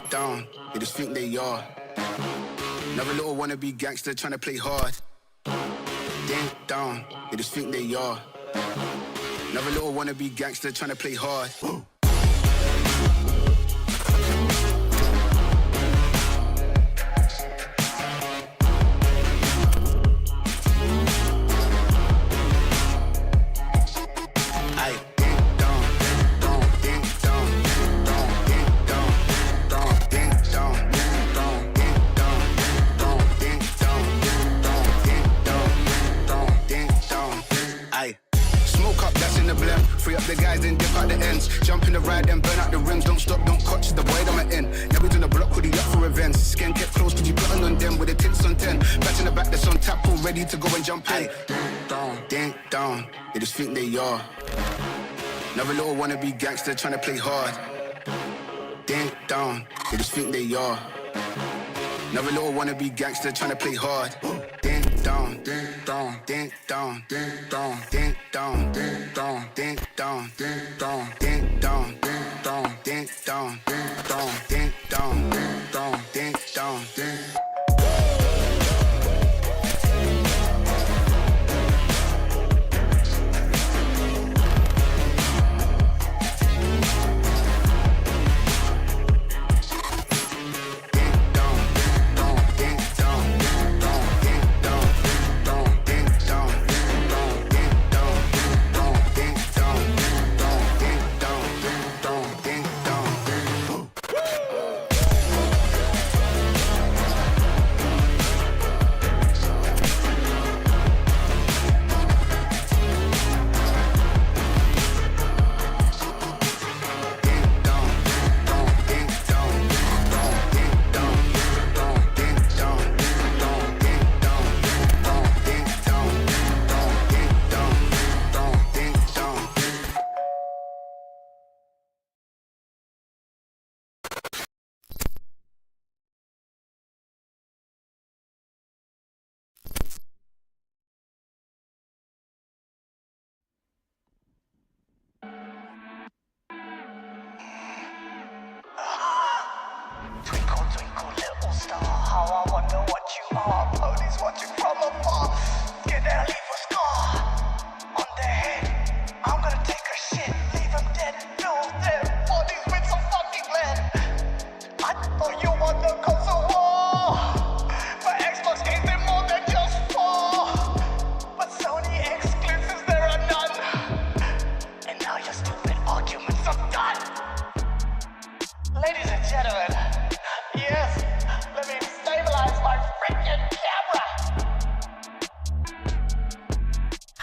Down, they just think they are. Another little wannabe gangster trying to play hard. Ding down, they just think they are. Another little wannabe gangster trying to play hard. Free up the guys, then dip out the ends. Jump in the ride, then burn out the rims. Don't stop, don't catch the void I'm in. Now we on the block with the up for events. Skin kept close, cause you plotting on them with the tits on 10. Back in the back, that's on tap, all ready to go and jump in. Ding down, they just think they are. Another little wannabe gangster trying to play hard. Ding down, they just think they are. Another little wannabe gangster trying to play hard. Ding down, ding down, ding down, ding down, ding down, ding down, ding down, ding down, ding down, ding down, ding down, ding down, ding down, ding down, ding down, ding.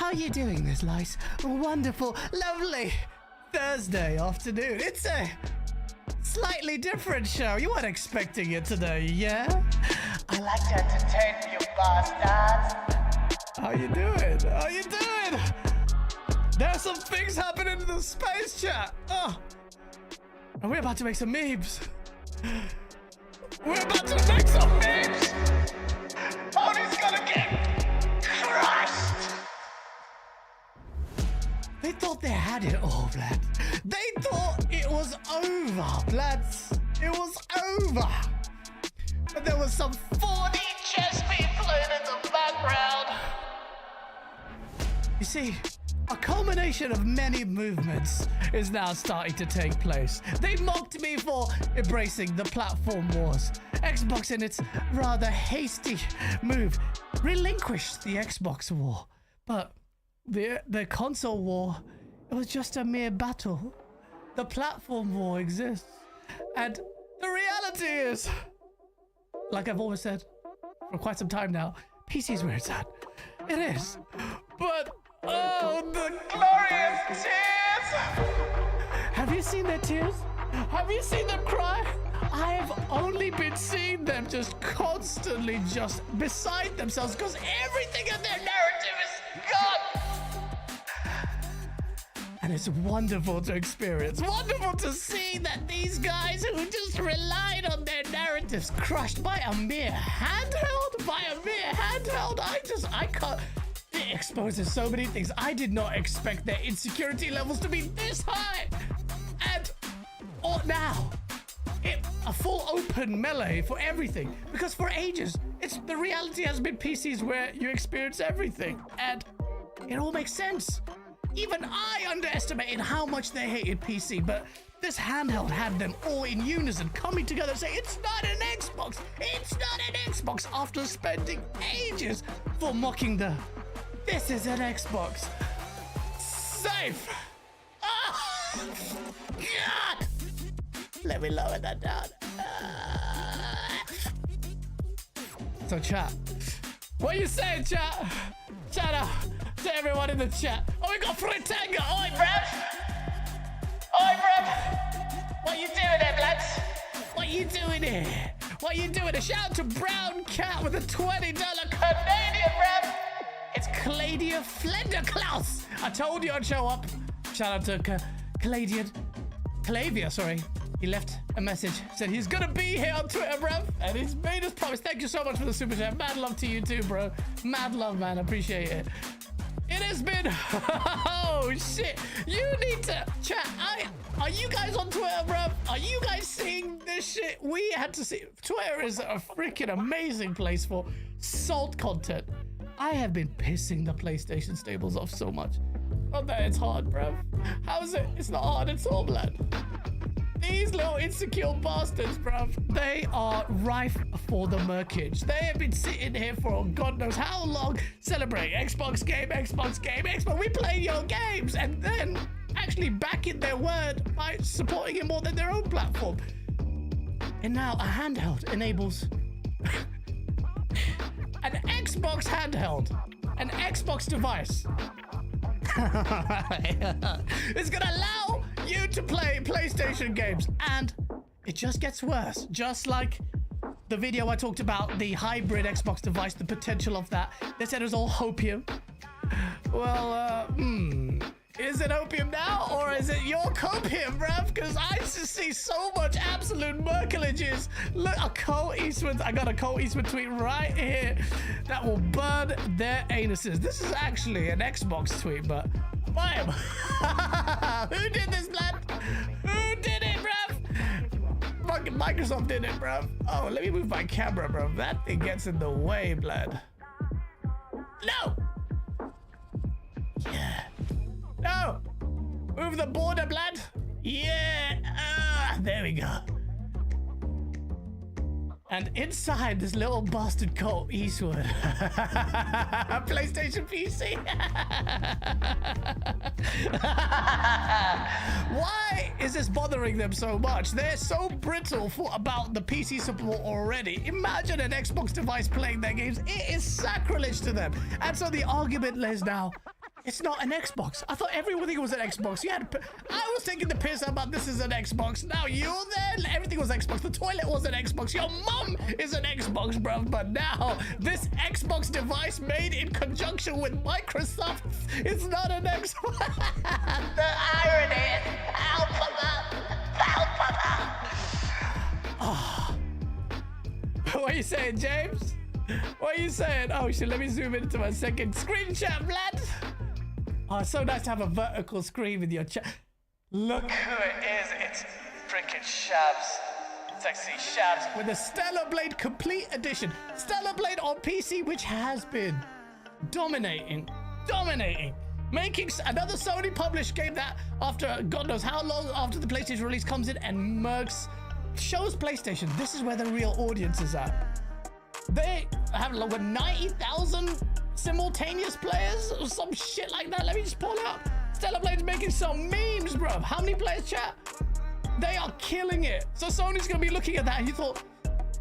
How are you doing this nice, wonderful, lovely Thursday afternoon? It's a slightly different show. You weren't expecting it today, yeah? I like to entertain you bastards. How you doing? How you doing? There's some things happening in the space chat. Oh, and we're about to make some memes. We're about to make some memes. Tony's gonna get crushed. They thought they had it all, lad. They thought it was over, lads. It was over. But there was some 4D chess being played in the background. You see, a culmination of many movements is now starting to take place. They mocked me for embracing the platform wars. Xbox, in its rather hasty move, relinquished the Xbox war. But the console war, it was just a mere battle. The platform war exists. And the reality is, like I've always said for quite some time now, PC's where it's at. It is. But oh, the glorious tears! Have you seen their tears? Have you seen them cry? I've only been seeing them just constantly just beside themselves because everything in their narrative is gone. And it's wonderful to experience. Wonderful to see that these guys who just relied on their narratives crushed by a mere handheld? By a mere handheld? I can't. It exposes so many things. I did not expect their insecurity levels to be this high. And now, a full open melee for everything. Because for ages, the reality has been PCs where you experience everything. And it all makes sense. Even I underestimated how much they hated PC, but this handheld had them all in unison coming together and saying, it's not an Xbox, it's not an Xbox, after spending ages for mocking this is an Xbox. Safe. Oh, God. Let me lower that down. So chat, what you saying, chat? Chat out to everyone in the chat. Oh, we got Fritanga. Oi, bruv. Oi, bruv. What you doing there, bloods? What you doing here? What you doing? A shout out to Brown Cat with a $20 Canadian, bruv. It's Claudia Flenderklaus. I told you I'd show up. Shout out to Clavia, sorry. He left a message, said he's gonna be here on Twitter, bruv. And he's made us promise. Thank you so much for the super chat. Mad love to you too, bro. Mad love, man. Appreciate it. It has been, oh shit. You need to chat. Are you guys on Twitter, bruv? Are you guys seeing this shit? We had to see. Twitter is a freaking amazing place for salt content. I have been pissing the PlayStation stables off so much. Oh man, it's hard, bruv. How is it? It's not hard at all, lad. These little insecure bastards, bruv, they are rife for the murkage. They have been sitting here for God knows how long, celebrating Xbox game, Xbox game, Xbox. We play your games, and then actually backing their word by supporting it more than their own platform. And now a handheld enables an Xbox handheld, an Xbox device. It's gonna allow you to play PlayStation games, and it just gets worse. Just like the video I talked about, the hybrid Xbox device, the potential of that. They said it was all hopium. Well, is it opium now, or is it your copium, bruv? Because I just see so much absolute merkelages. Look, I got a Cole Eastwood tweet right here that will burn their anuses. This is actually an Xbox tweet, but bam. Who did this, lad? Who did it, bruv? Fucking Microsoft did it, bruv. Oh, let me move my camera, bruv. That thing gets in the way, blood. No! Yeah. No! Move the border, blood! Yeah! There we go. And inside this little bastard Colt Eastwood, PlayStation PC. Why is this bothering them so much? They're so brittle about the PC support already. Imagine an Xbox device playing their games. It is sacrilege to them. And so the argument lays now, It's not an Xbox. I thought everything was an Xbox. I was taking the piss about this is an Xbox. Now you're there. Everything was Xbox. The toilet was an Xbox. Your mum is an Xbox, bruv. But now this Xbox device made in conjunction with Microsoft is not an Xbox. The irony is palpable. Oh. What are you saying, James? What are you saying? Oh shit, let me zoom into my second screen chat, lad. Oh, it's so nice to have a vertical screen with your chat. Look who it is. It's freaking Shabs. Sexy Shabs with the Stellar Blade Complete Edition. Stellar Blade on PC, which has been dominating. Making another Sony published game that after God knows how long after the PlayStation release comes in and murks, shows PlayStation this is where the real audience is at. They have over 90,000 simultaneous players or some shit like that. Let me just pull it up. Stellar Blade's making some memes, bro. How many players, chat? They are killing it. So Sony's gonna be looking at that and you thought,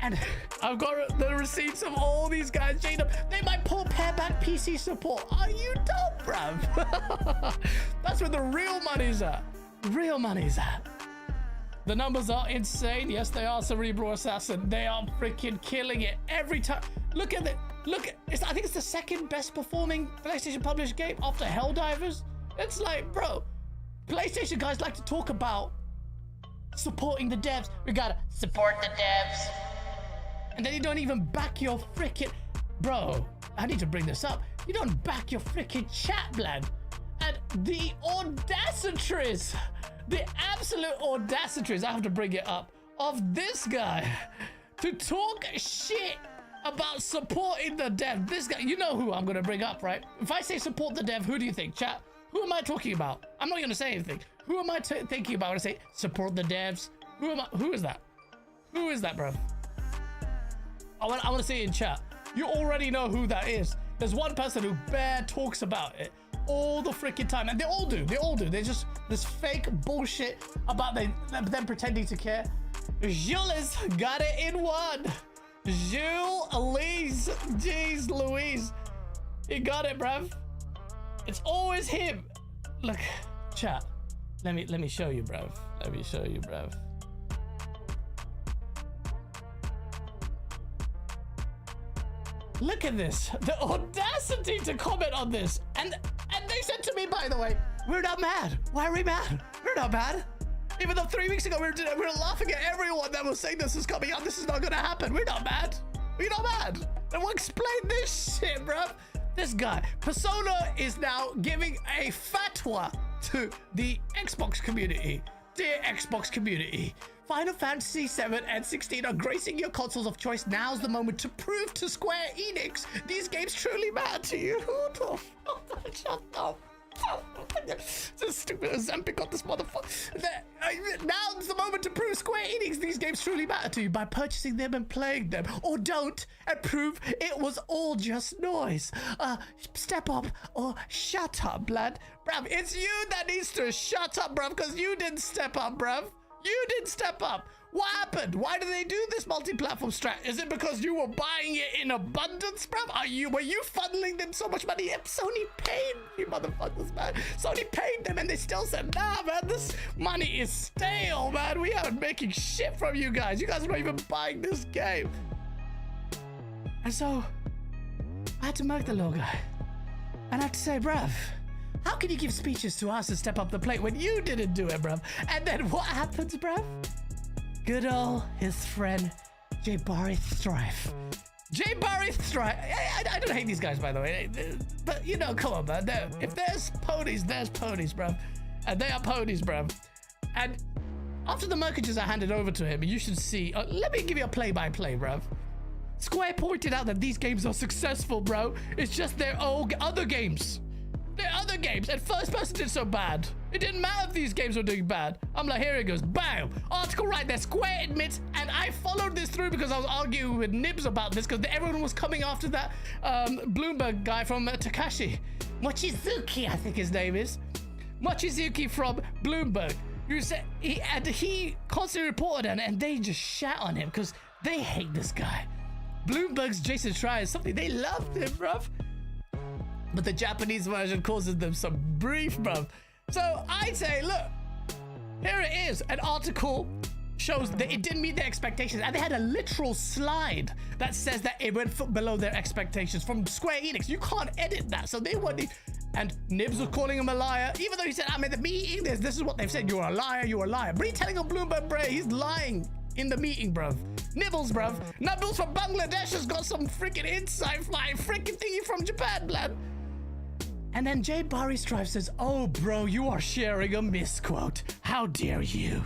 and I've got the receipts of all these guys. Jada, they might pull pairback PC support. Are you dumb, bruv? That's where the real money's at. Real money's at. The numbers are insane. Yes, they are, Cerebral Assassin. They are freaking killing it every time. Look at it. Look at it. I think it's the second best performing PlayStation published game after Helldivers. It's like, bro, PlayStation guys like to talk about supporting the devs. We gotta support the devs. And then you don't even back your freaking... Bro, I need to bring this up. You don't back your freaking chat, blood. And the audacitries, the absolute audacitries, I have to bring it up, of this guy to talk shit about supporting the dev. This guy, you know who I'm gonna bring up, right? If I say support the dev, who do you think, chat? Who am I talking about? I'm not gonna say anything. Who am I thinking about when I say support the devs? Who am I? Who is that? Who is that, bro? I want to see it in chat. You already know who that is. There's one person who bare talks about it all the freaking time, and they all do. They're just this fake bullshit about them pretending to care. Jules got it in one. Jules Elise, jeez Louise, he got it, bruv. It's always him. Look, chat. Let me show you, bruv. Let me show you, bruv. Look at this. The audacity to comment on this. And they said to me, by the way, we're not mad. Why are we mad? We're not mad. Even though 3 weeks ago we were laughing at everyone that was saying this is coming out, this is not gonna happen. We're not mad. We're not mad. And we'll explain this shit, bruv. This guy, Persona, is now giving a fatwa to the Xbox community. Dear Xbox community, Final Fantasy 7 and 16 are gracing your consoles of choice. Now's the moment to prove to Square Enix these games truly matter to you. Who the fuck? Shut up. This stupid Ozempic got this motherfucker. Now's the moment to prove Square Enix these games truly matter to you by purchasing them and playing them. Or don't and prove it was all just noise. Step up or shut up, blood. Bruv, it's you that needs to shut up, bruv, because you didn't step up, bruv. You didn't step up. What happened? Why do they do this multi-platform strat? Is it because you were buying it in abundance, bruv? Were you funneling them so much money? Sony paid you motherfuckers, man. Sony paid them and they still said, nah, man, this money is stale, man. We aren't making shit from you guys. You guys are not even buying this game. And so, I had to murk the little guy. And I had to say, bruv, how can you give speeches to us and step up the plate when you didn't do it, bruv? And then what happens, bruv? Good old his friend, Jabari Strife. Jabari Strife. I don't hate these guys, by the way. But, you know, come on, man. If there's ponies, bruv. And they are ponies, bruv. And after the mercages are handed over to him, you should see... let me give you a play-by-play, bruv. Square pointed out that these games are successful, bro. It's just their old other games. Their other games, and first person did so bad. It didn't matter if these games were doing bad. I'm like, here it goes, bam. Article right there, Square admits, and I followed this through because I was arguing with Nibs about this because everyone was coming after that Bloomberg guy from Takashi. Mochizuki, I think his name is. Mochizuki from Bloomberg. You said he constantly reported on it, and they just shat on him because they hate this guy. Bloomberg's Jason Schreier is something they loved him, bruv. but the Japanese version causes them some grief, bruv. So I'd say, look, here it is. An article shows that it didn't meet their expectations, and they had a literal slide that says that it went below their expectations from Square Enix. You can't edit that, so they weren't. And Nibs was calling him a liar, even though he said, I'm in the meeting. This is what they've said. You're a liar. You're a liar. Bree telling him Bloomberg Bray, he's lying in the meeting, bruv. Nibbles, bruv. Nibbles from Bangladesh has got some freaking insight flying freaking thingy from Japan, blood. And then Jay Barry Strife says, oh, bro, you are sharing a misquote. How dare you?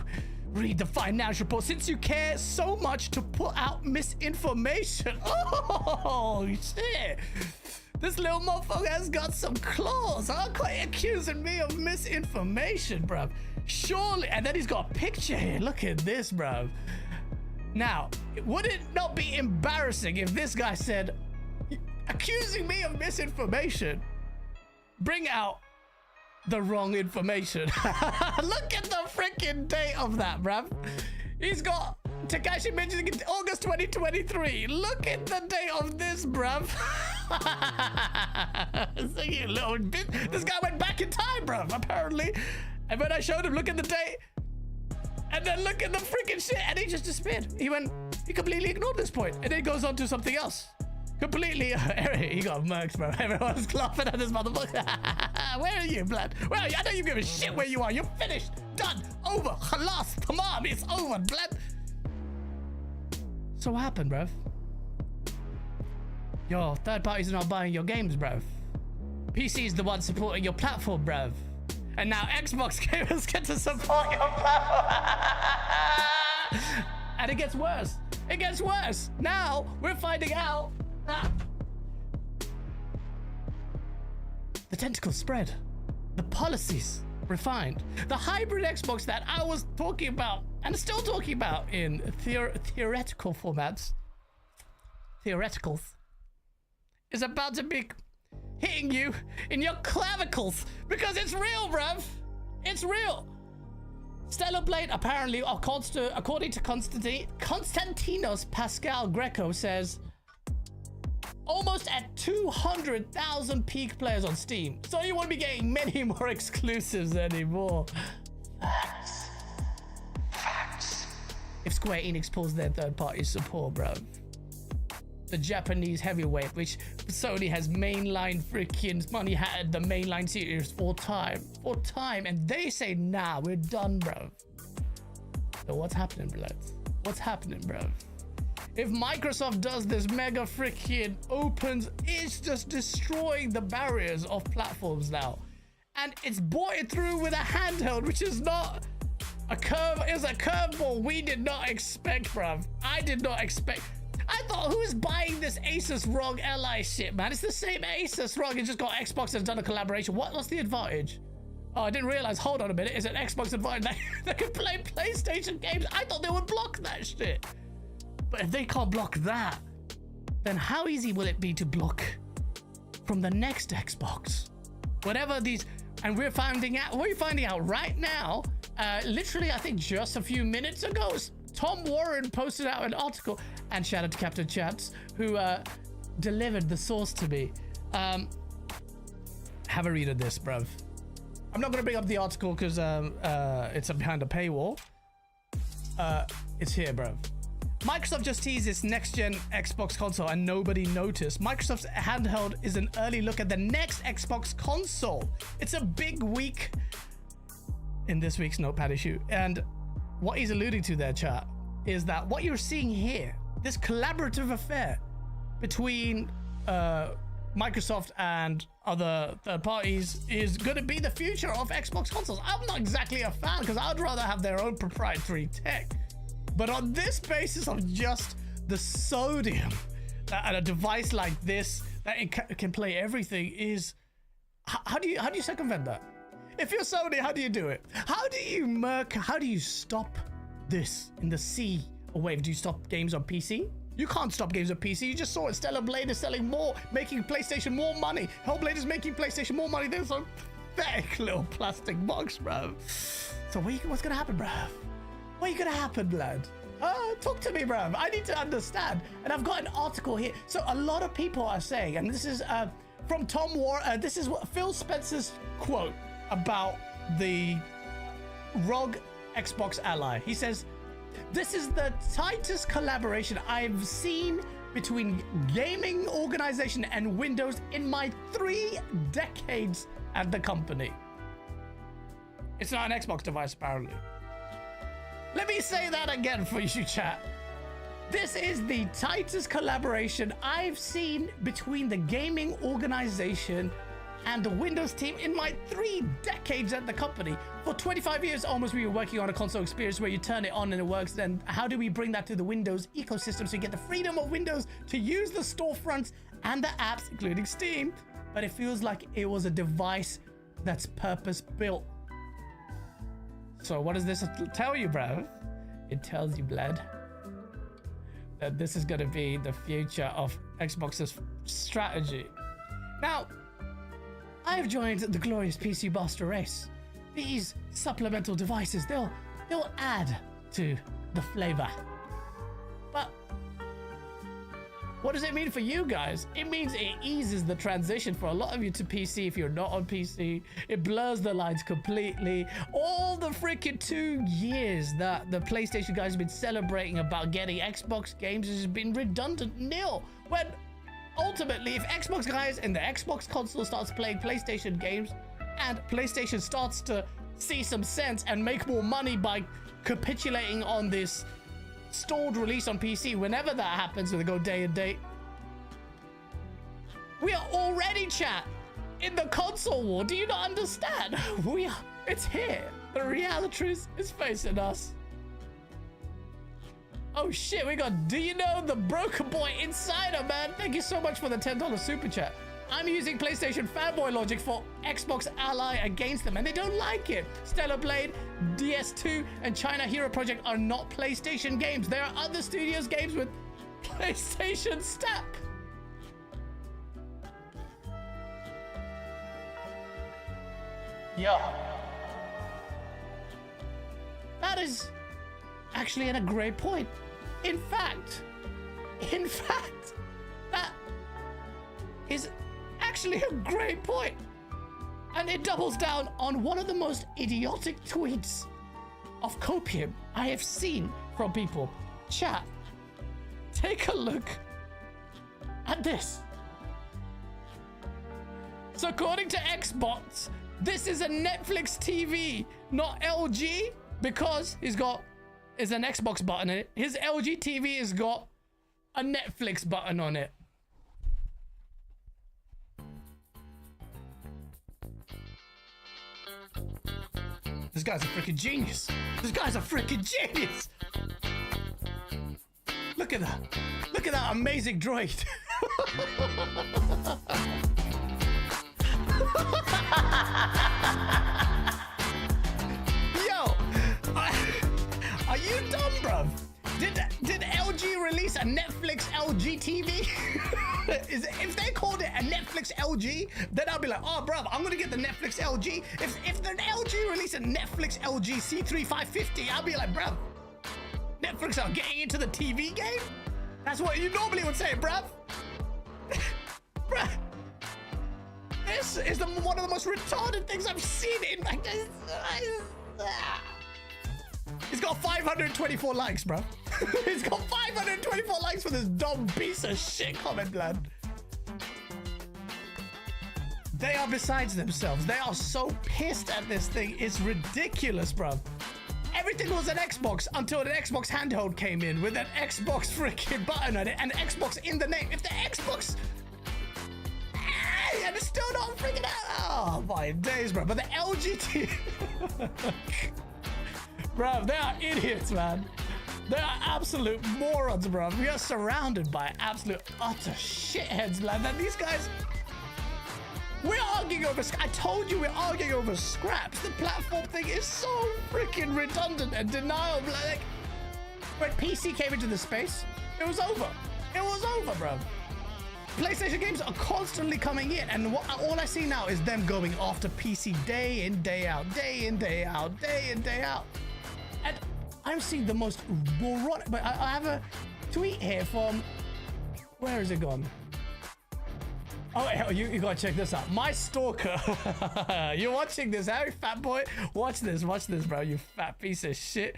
Read the financial report since you care so much to put out misinformation. Oh, shit. This little motherfucker has got some claws, huh? Quite accusing me of misinformation, bruv. Surely. And then he's got a picture here. Look at this, bruv. Now, would it not be embarrassing if this guy said, accusing me of misinformation, bring out the wrong information? Look at the freaking date of that, bruv. He's got Takashi mentioning it August 2023. Look at the date of this, bruv. So you little bit. This guy went back in time, bruv, apparently. And when I showed him, look at the date, and then look at the freaking shit, and he just disappeared. He completely ignored this point, and then goes on to something else. Completely, he got murked, bro. Everyone's laughing at this motherfucker. Where are you, blood? Where are you? I don't even give a shit where you are. You're finished. Done. Over. Khalas. Tamam. It's over, blood. So what happened, bruv? Your third parties are not buying your games, bruv. PC is the one supporting your platform, bruv. And now Xbox gamers get to support your platform. And it gets worse. It gets worse. Now we're finding out that the tentacles spread, the policies refined, the hybrid Xbox that I was talking about and still talking about in theoretical formats, theoreticals, is about to be hitting you in your clavicles because it's real, bruv. It's real. Stellar Blade, apparently, according to Constantinos Pascal Greco, says almost at 200,000 peak players on Steam. So you won't be getting many more exclusives anymore. Facts. If Square Enix pulls their third-party support, bruv. The Japanese heavyweight, which Sony has mainline freaking money had the mainline series for time, and they say, nah, we're done, bro. So what's happening, blood? What's happening, bro? If Microsoft does this mega freaking opens, it's just destroying the barriers of platforms now, and it's brought it through with a handheld, which is not a curve, is a curveball we did not expect, bruv. I did not expect. I thought, who is buying this Asus ROG Ally shit, man? It's the same Asus ROG. It's just got Xbox has done a collaboration. What's the advantage? Oh, I didn't realize. Hold on a minute. Is it Xbox advantage that can play PlayStation games? I thought they would block that shit. But if they can't block that, then how easy will it be to block from the next Xbox? Whatever these, and we're finding out right now. Literally, I think just a few minutes ago, Tom Warren posted out an article, and shout out to Captain Chats, who delivered the source to me. Have a read of this, bruv. I'm not going to bring up the article because it's behind a paywall. It's here, bruv. Microsoft just teased its next-gen Xbox console and nobody noticed. Microsoft's handheld is an early look at the next Xbox console. It's a big week in this week's Notepad issue. And what he's alluding to there, chat, is that what you're seeing here, this collaborative affair between Microsoft and other third parties, is going to be the future of Xbox consoles. I'm not exactly a fan because I'd rather have their own proprietary tech. But on this basis of just the sodium that a device like this that it can play everything is, how do you circumvent that? If you're Sony, how do you do it? How do you stop this in the sea of wave? Do you stop games on PC? You can't stop games on PC. You just saw it. Stellar Blade is selling more, making PlayStation more money. Hellblade is making PlayStation more money than some pathetic little plastic box, bro. So what's gonna happen, bro? What are gonna happen, blood? Talk to me, bro. I need to understand. And I've got an article here. So a lot of people are saying, and this is from Tom War, this is what Phil Spencer's quote about the ROG Xbox Ally. He says, "This is the tightest collaboration I've seen between gaming organization and Windows in my 3 decades at the company." It's not an Xbox device, apparently. Let me say that again for you, chat. This is the tightest collaboration I've seen between the gaming organization and the Windows team in my 3 decades at the company. For 25 years almost, we were working on a console experience where you turn it on and it works. Then how do we bring that to the Windows ecosystem so you get the freedom of Windows to use the storefronts and the apps, including Steam? But it feels like it was a device that's purpose built. So what does this tell you, bro? It tells you, blood, that this is going to be the future of Xbox's strategy. Now, I've joined the glorious PC Buster race. These supplemental devices, they'll add to the flavor. But what does it mean for you guys? It means it eases the transition for a lot of you to PC if you're not on PC. It blurs the lines completely. All the freaking 2 years that the PlayStation guys have been celebrating about getting Xbox games has been redundant nil. When ultimately, if Xbox guys and the Xbox console starts playing PlayStation games and PlayStation starts to see some sense and make more money by capitulating on this stalled release on PC, whenever that happens, when they go day and date, we are already, chat, in the console war. Do you not understand? It's here. The reality is facing us. Oh shit, we got Do You Know the Broken Boy Insider, man. Thank you so much for the $10 super chat. I'm using PlayStation fanboy logic for Xbox Ally against them, and they don't like it. Stellar Blade, DS2, and China Hero Project are not PlayStation games. There are other studios' games with PlayStation step. Yeah. That is actually a great point. In fact, that is actually a great point. And it doubles down on one of the most idiotic tweets of copium I have seen from people. Chat, take a look at this. So according to Xbox, this is a Netflix TV, not LG, because is an Xbox button in it. His LG TV has got a Netflix button on it. This guy's a freaking genius. This guy's a freaking genius. Look at that. Look at that amazing droid. Yo, are you dumb, bruv? Did LG release a Netflix LG TV? If they called it a Netflix LG, then I'll be like, oh, bruv, I'm gonna get the Netflix LG. If the LG released a Netflix LG C3550, I'll be like, bruv, Netflix are getting into the TV game? That's what you normally would say, bruv. Bruh, this is one of the most retarded things I've seen in like this. He's got 524 likes, bro. He's got 524 likes for this dumb piece of shit comment, lad. They are besides themselves. They are so pissed at this thing. It's ridiculous, bro. Everything was an Xbox until the Xbox handheld came in with an Xbox freaking button on it and Xbox in the name. If the Xbox... and it's still not freaking out. Oh, my days, bro. But the LG... Bro, they are idiots, man. They are absolute morons, bro. We are surrounded by absolute utter shitheads, man. And these guys... We're arguing over... I told you we're arguing over scraps. The platform thing is so freaking redundant and denial. Like, when PC came into the space, it was over. It was over, bro. PlayStation games are constantly coming in, and all I see now is them going after PC day in, day out, day in, day out, day in, day out. And I'm seeing the most moronic... But I have a tweet here from... Where is it gone? Oh, hell, you gotta check this out. My stalker. You're watching this, Harry, fat boy? Watch this, bro. You fat piece of shit.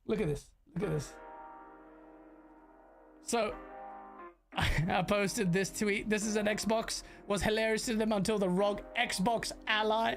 Look at this. Look at this. So, I posted this tweet. This is an Xbox. Was hilarious to them until the ROG Xbox Ally.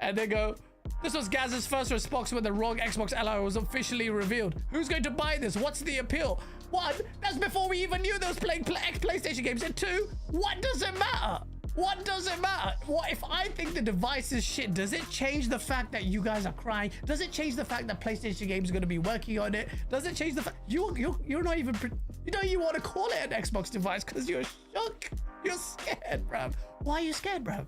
And they go, this was Gaz's first response when the ROG Xbox Ally was officially revealed. Who's going to buy this? What's the appeal? One, that's before we even knew they was playing PlayStation games. And two, what does it matter? What does it matter? What if I think the device is shit? Does it change the fact that you guys are crying? Does it change the fact that PlayStation games are going to be working on it? Does it change the fact you're not even you don't even want to call it an Xbox device because you're shook. You're scared, bruv. Why are you scared, bruv?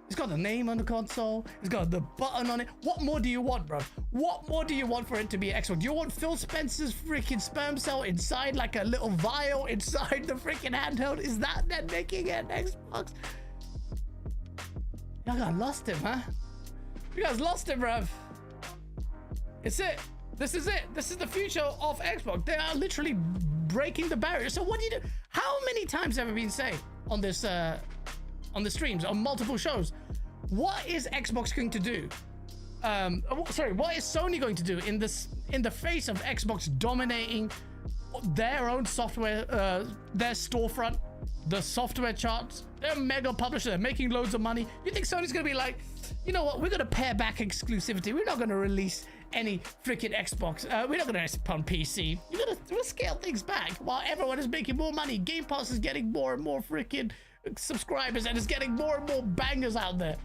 It's got the name on the console. It's got the button on it. What more do you want, bro? What more do you want for it to be Xbox? Do you want Phil Spencer's freaking sperm cell inside like a little vial inside the freaking handheld? Is that then making it an Xbox? Y'all got lost him, huh? You guys lost him, bruv. It's it. This is it. This is the future of Xbox. They are literally breaking the barrier. So what do you do? How many times have I been saying on this on the streams, on multiple shows, what is Xbox going to do? What is Sony going to do in the face of Xbox dominating their own software, their storefront, the software charts? They're a mega publisher. They're making loads of money. You think Sony's going to be like, you know what? We're going to pare back exclusivity. We're not going to release any freaking Xbox. We're not going to release it on PC. We'll scale things back while everyone is making more money. Game Pass is getting more and more freaking subscribers and it's getting more and more bangers out there.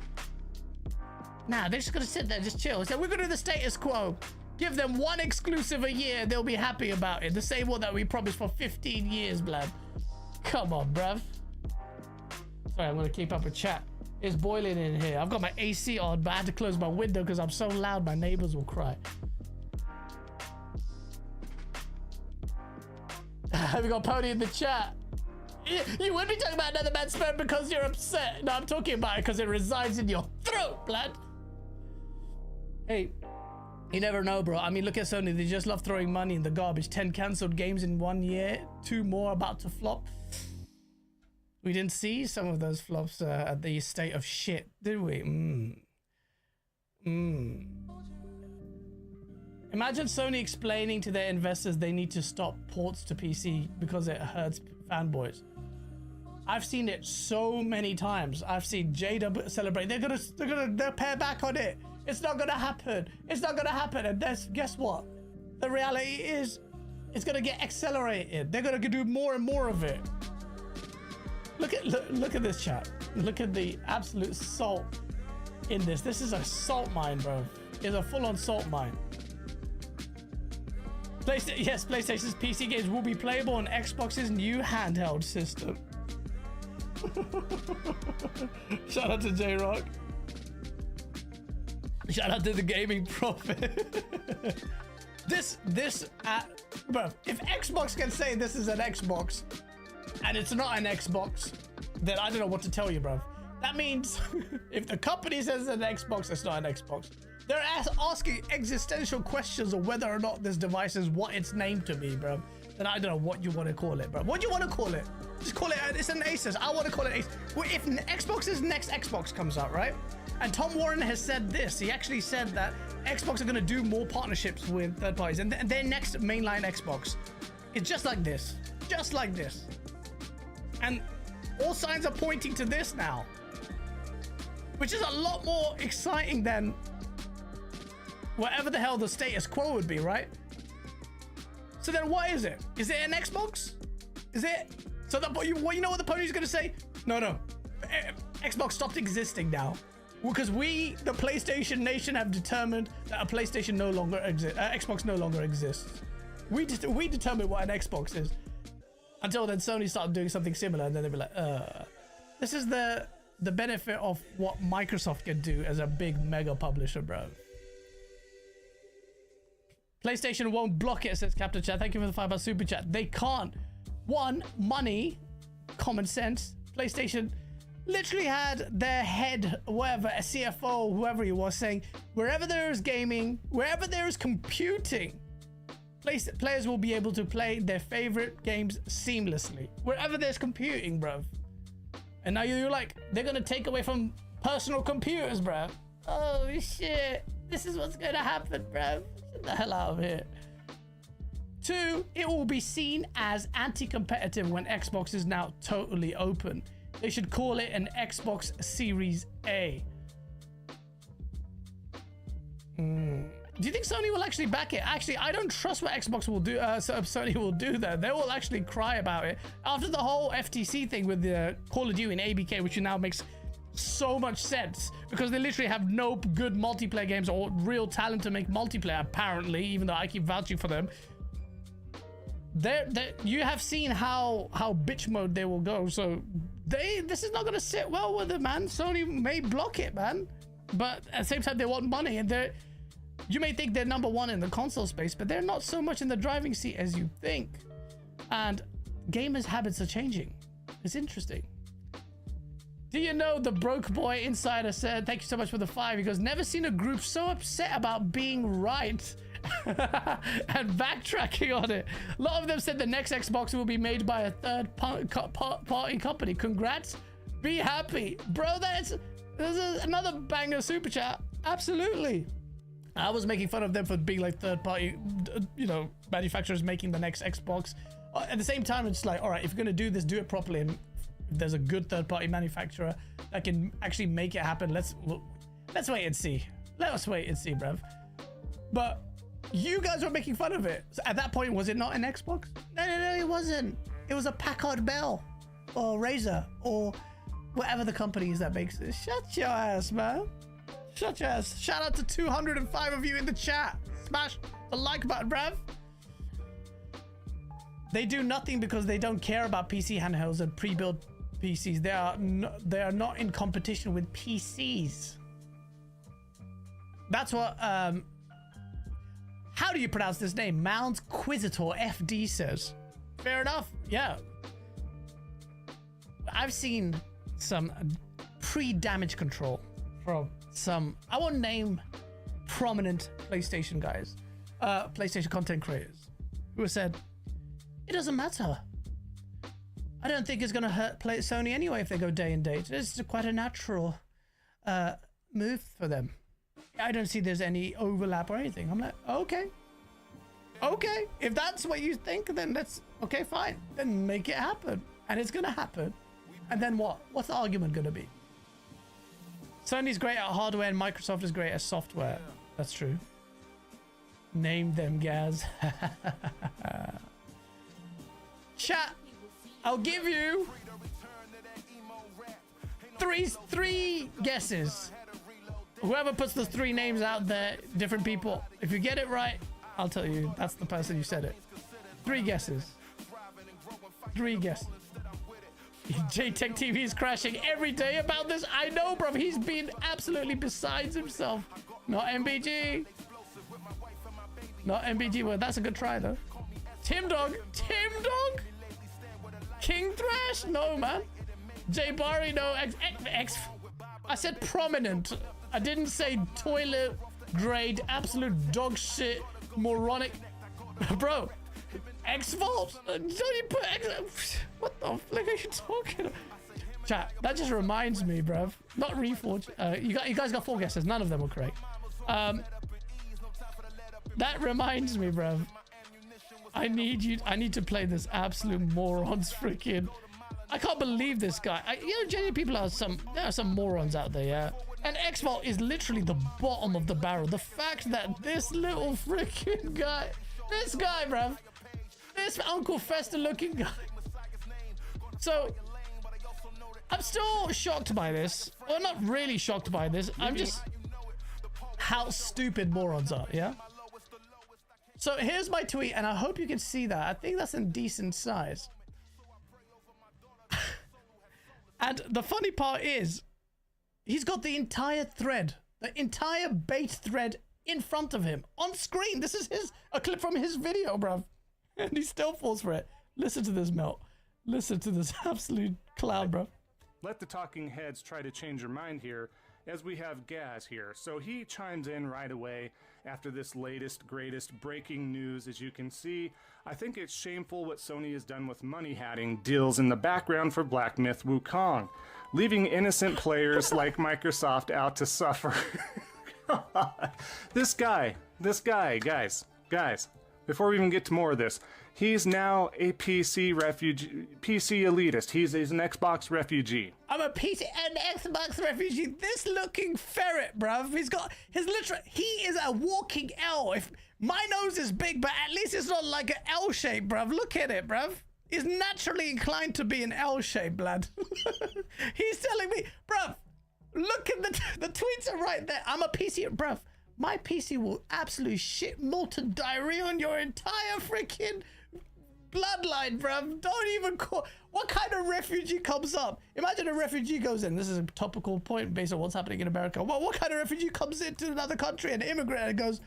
Nah, they're just gonna sit there, just chill. So we're gonna do the status quo. Give them one exclusive a year, they'll be happy about it. The same one that we promised for 15 years, blood. Come on, bruv. Sorry, I'm gonna keep up with chat. It's boiling in here. I've got my AC on, but I had to close my window because I'm so loud my neighbors will cry. We got Pony in the chat. You wouldn't be talking about another man's sperm because you're upset. No, I'm talking about it because it resides in your throat, blood. Hey, you never know, bro. I mean, look at Sony. They just love throwing money in the garbage. 10 cancelled games in 1 year. 2 more about to flop. We didn't see some of those flops at the state of shit, did we? Imagine Sony explaining to their investors they need to stop ports to PC because it hurts fanboys. I've seen it so many times. I've seen JW celebrate. They'll pare back on it. It's not gonna happen. It's not gonna happen. And guess what? The reality is, it's gonna get accelerated. They're gonna do more and more of it. Look at this chat. Look at the absolute salt in this. This is a salt mine, bro. It's a full-on salt mine. Yes, PlayStation's PC games will be playable on Xbox's new handheld system. Shout out to J-Rock. Shout out to the gaming prophet. Bro, if Xbox can say this is an Xbox and it's not an Xbox, then I don't know what to tell you, bro. That means if the company says it's an Xbox, it's not an Xbox. They're asking existential questions of whether or not this device is what it's named to be, bro. Then I don't know what you want to call it, bro. What do you want to call it? Just call it, it's an Asus. I want to call it Asus. Well, if Xbox's next Xbox comes out, right? And Tom Warren has said this. He actually said that Xbox are going to do more partnerships with third parties. And their next mainline Xbox is just like this. Just like this. And all signs are pointing to this now. Which is a lot more exciting than whatever the hell the status quo would be, right? So then what is it? Is it an Xbox? Is it? So you know what the pony's gonna say? No. Xbox stopped existing now. Because we, the PlayStation Nation, have determined that a PlayStation no longer exists. Xbox no longer exists. We determine what an Xbox is. Until then, Sony started doing something similar, and then they'd be like, This is the benefit of what Microsoft can do as a big mega publisher, bro. PlayStation won't block it, says Captain Chat. Thank you for the $5 super chat. They can't. One, money, common sense. PlayStation literally had their head, whatever, a CFO, whoever he was, saying, wherever there is gaming, wherever there is computing, players will be able to play their favorite games seamlessly. Wherever there's computing, bruv. And now you're like, they're gonna take away from personal computers, bro. Oh shit, this is what's gonna happen, bro. Get the hell out of here. 2, it will be seen as anti-competitive when Xbox is now totally open. They should call it an Xbox Series A. Do you think Sony will actually back it? Actually, I don't trust what Xbox will do. Sony will do that. They will actually cry about it after the whole FTC thing with the Call of Duty and ABK, which now makes so much sense because they literally have no good multiplayer games or real talent to make multiplayer. Apparently, even though I keep vouching for them, you have seen how bitch mode they will go. So this is not gonna sit well with them, man. Sony may block it, man, but at the same time they want money, and you may think they're number one in the console space, but they're not so much in the driving seat as you think. And gamers' habits are changing. It's interesting. Do you know the Broke Boy Insider said, thank you so much for the 5. He goes, never seen a group so upset about being right and backtracking on it. A lot of them said the next Xbox will be made by a third-party company. Congrats. Be happy. Bro, there's another banger super chat. Absolutely. I was making fun of them for being like third-party, manufacturers making the next Xbox. At the same time, it's like, all right, if you're going to do this, do it properly. And if there's a good third-party manufacturer that can actually make it happen, let's wait and see. Let us wait and see, bruv. But you guys were making fun of it. So at that point, was it not an Xbox? No, it wasn't. It was a Packard Bell or Razer or whatever the company is that makes it. Shut your ass, man. Shut your ass. Shout out to 205 of you in the chat. Smash the like button, bruv. They do nothing because they don't care about PC handhelds and pre-built PCs. They are not in competition with PCs. That's what how do you pronounce this name? Mount Quisitor FD says. Fair enough. Yeah. I've seen some pre-damage control from some, I won't name prominent PlayStation guys, PlayStation content creators, who have said, it doesn't matter. I don't think it's going to hurt Sony anyway if they go day and date. It's quite a natural move for them. I don't see there's any overlap or anything. I'm like, okay. If that's what you think, then that's okay, fine. Then make it happen. And it's going to happen. And then what? What's the argument going to be? Sony's great at hardware and Microsoft is great at software. That's true. Name them, Gaz. Chat, I'll give you three guesses. Whoever puts the 3 names out there, different people. If you get it right, I'll tell you that's the person who said it. 3 guesses. 3 guesses. JTech TV is crashing every day about this. I know, bro. He's been absolutely besides himself. Not MBG. Not MBG. Well, that's a good try, though. Tim Dog. King Thrash. No, man. J Barry. No. I said prominent. I didn't say toilet grade, absolute dog shit, moronic. Bro, X-Vault? Don't you put X... What the flick are you talking about? Chat, that just reminds me, bruv. Not Reforge. You guys got 4 guesses. None of them were correct. That reminds me, bruv. I need to play this absolute morons freaking... I can't believe this guy. Genuinely people there are some morons out there, yeah? And X-Vault is literally the bottom of the barrel. The fact that this little freaking guy, this guy, bruv, this Uncle Fester looking guy. So, I'm still shocked by this. Well, not really shocked by this. I'm just how stupid morons are, yeah? So here's my tweet, and I hope you can see that. I think that's in decent size. And the funny part is, he's got the entire thread, the entire bait thread in front of him on screen. This is a clip from his video, bruv. And he still falls for it. Listen to this, Melt. Listen to this absolute clown, bruv. Let the talking heads try to change your mind here, as we have Gaz here. So he chimes in right away after this latest, greatest breaking news. As you can see, I think it's shameful what Sony has done with money hatting deals in the background for Black Myth Wukong. leaving innocent players like Microsoft out to suffer. This guy, guys, before we even get to more of this, he's now a PC refugee, PC elitist. He's an Xbox refugee. I'm a PC and Xbox refugee. This looking ferret, bruv. He's got his literal. He is a walking L. If my nose is big, but at least it's not like an L shape, bruv. Look at it, bruv. He's naturally inclined to be an L shape, lad. He's telling me, bruv. Look at the tweets are right there. I'm a PC, bruv. My PC will absolutely shit molten diarrhea on your entire freaking bloodline, bruv. Don't even call. What kind of refugee comes up? Imagine a refugee goes in. This is a topical point based on what's happening in America. What kind of refugee comes into another country, an immigrant, and goes,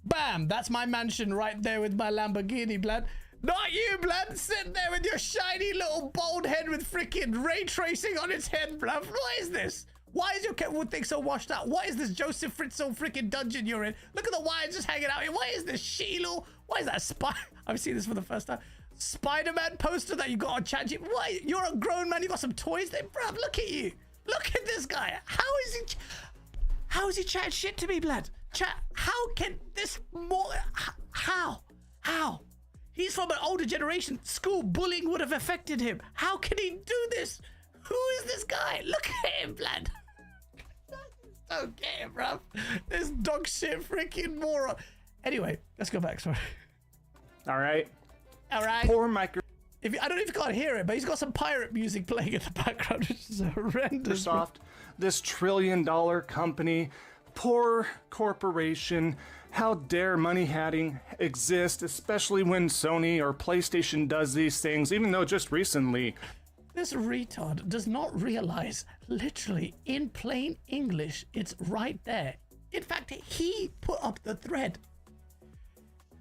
bam, that's my mansion right there with my Lamborghini, blood. Not you, blood. Sitting there with your shiny little bald head with freaking ray tracing on its head, bruv. What is this? Why is your wood thing so washed out? What is this Joseph Fritzl freaking dungeon you're in? Look at the wires just hanging out here. What is this shitty little... Why is that a spy? I've seen this for the first time. Spider-Man poster that you got on ChatGPT. What? You're a grown man. You got some toys there? Bruv, look at you. Look at this guy. How is he chatting shit to me, blood? Chat, how can this more... How? He's from an older generation. School bullying would have affected him. How can he do this? Who is this guy? Look at him, blood. Don't get him, bruv. This dog shit freaking moron. Anyway, let's go back. Sorry. All right. Poor Microsoft. I don't know if you can't hear it, but he's got some pirate music playing in the background, which is horrendous. Microsoft, this $1 trillion company, poor corporation. How dare money hatting exist, especially when Sony or PlayStation does these things, even though just recently. This retard does not realize, literally, in plain English, it's right there. In fact, he put up the thread.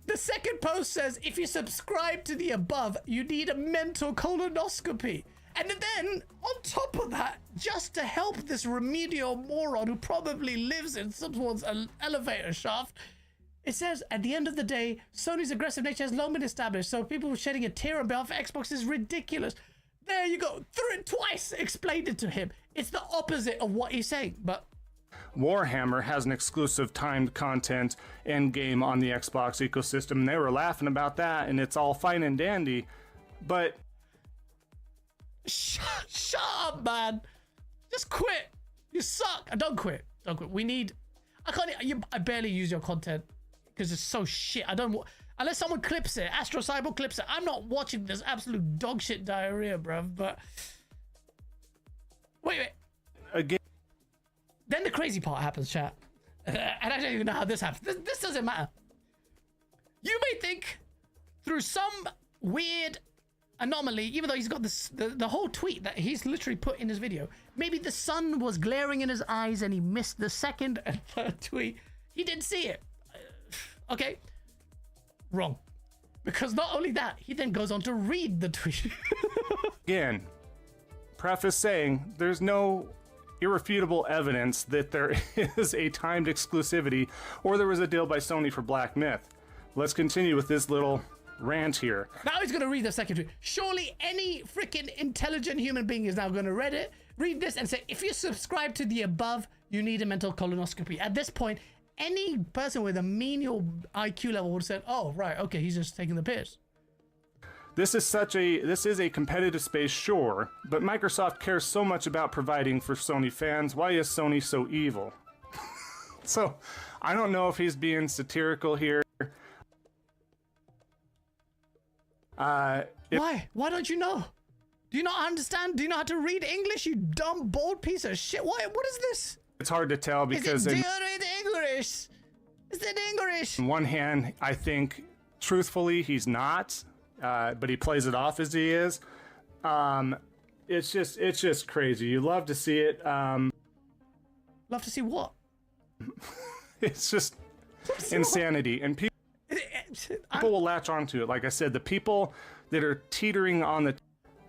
The second post says, if you subscribe to the above, you need a mental colonoscopy. And then, on top of that, just to help this remedial moron who probably lives in someone's elevator shaft, it says, at the end of the day, Sony's aggressive nature has long been established, so people shedding a tear on behalf of Xbox is ridiculous. There you go. Threw it twice. Explained it to him. It's the opposite of what he's saying, but... Warhammer has an exclusive timed content end game on the Xbox ecosystem. They were laughing about that, and it's all fine and dandy, but... Shut up, man. Just quit. You suck. Don't quit. Don't quit. We need... I barely use your content because it's so shit. I don't... Unless someone clips it, Astro Cyber clips it. I'm not watching this absolute dog shit diarrhea, bruv, but... Wait. Again. Then the crazy part happens, chat. And I don't even know how this happens. This doesn't matter. You may think, through some weird anomaly, even though he's got this, the whole tweet that he's literally put in his video, maybe the sun was glaring in his eyes and he missed the second and third tweet. He didn't see it. Okay. Wrong. Because not only that, he then goes on to read the tweet. Again, preface saying there's no irrefutable evidence that there is a timed exclusivity or there was a deal by Sony for Black Myth. Let's continue with this little rant here. Now he's going to read the second tweet. Surely any freaking intelligent human being is now going to read this and say, if you subscribe to the above, you need a mental colonoscopy. At this point, any person with a menial IQ level would have said, oh, right, okay, he's just taking the piss. This is a competitive space, sure, but Microsoft cares so much about providing for Sony fans. Why is Sony so evil? So, I don't know if he's being satirical here. Why? Why don't you know? Do you not understand? Do you know how to read English, you dumb, bald piece of shit? What is this? It's hard to tell because... Do you read English? Is it English? On one hand, I think, truthfully, he's not, but he plays it off as he is. It's just crazy. You love to see it. Love to see what? It's just insanity. And people will latch onto it. Like I said, the people that are teetering on the...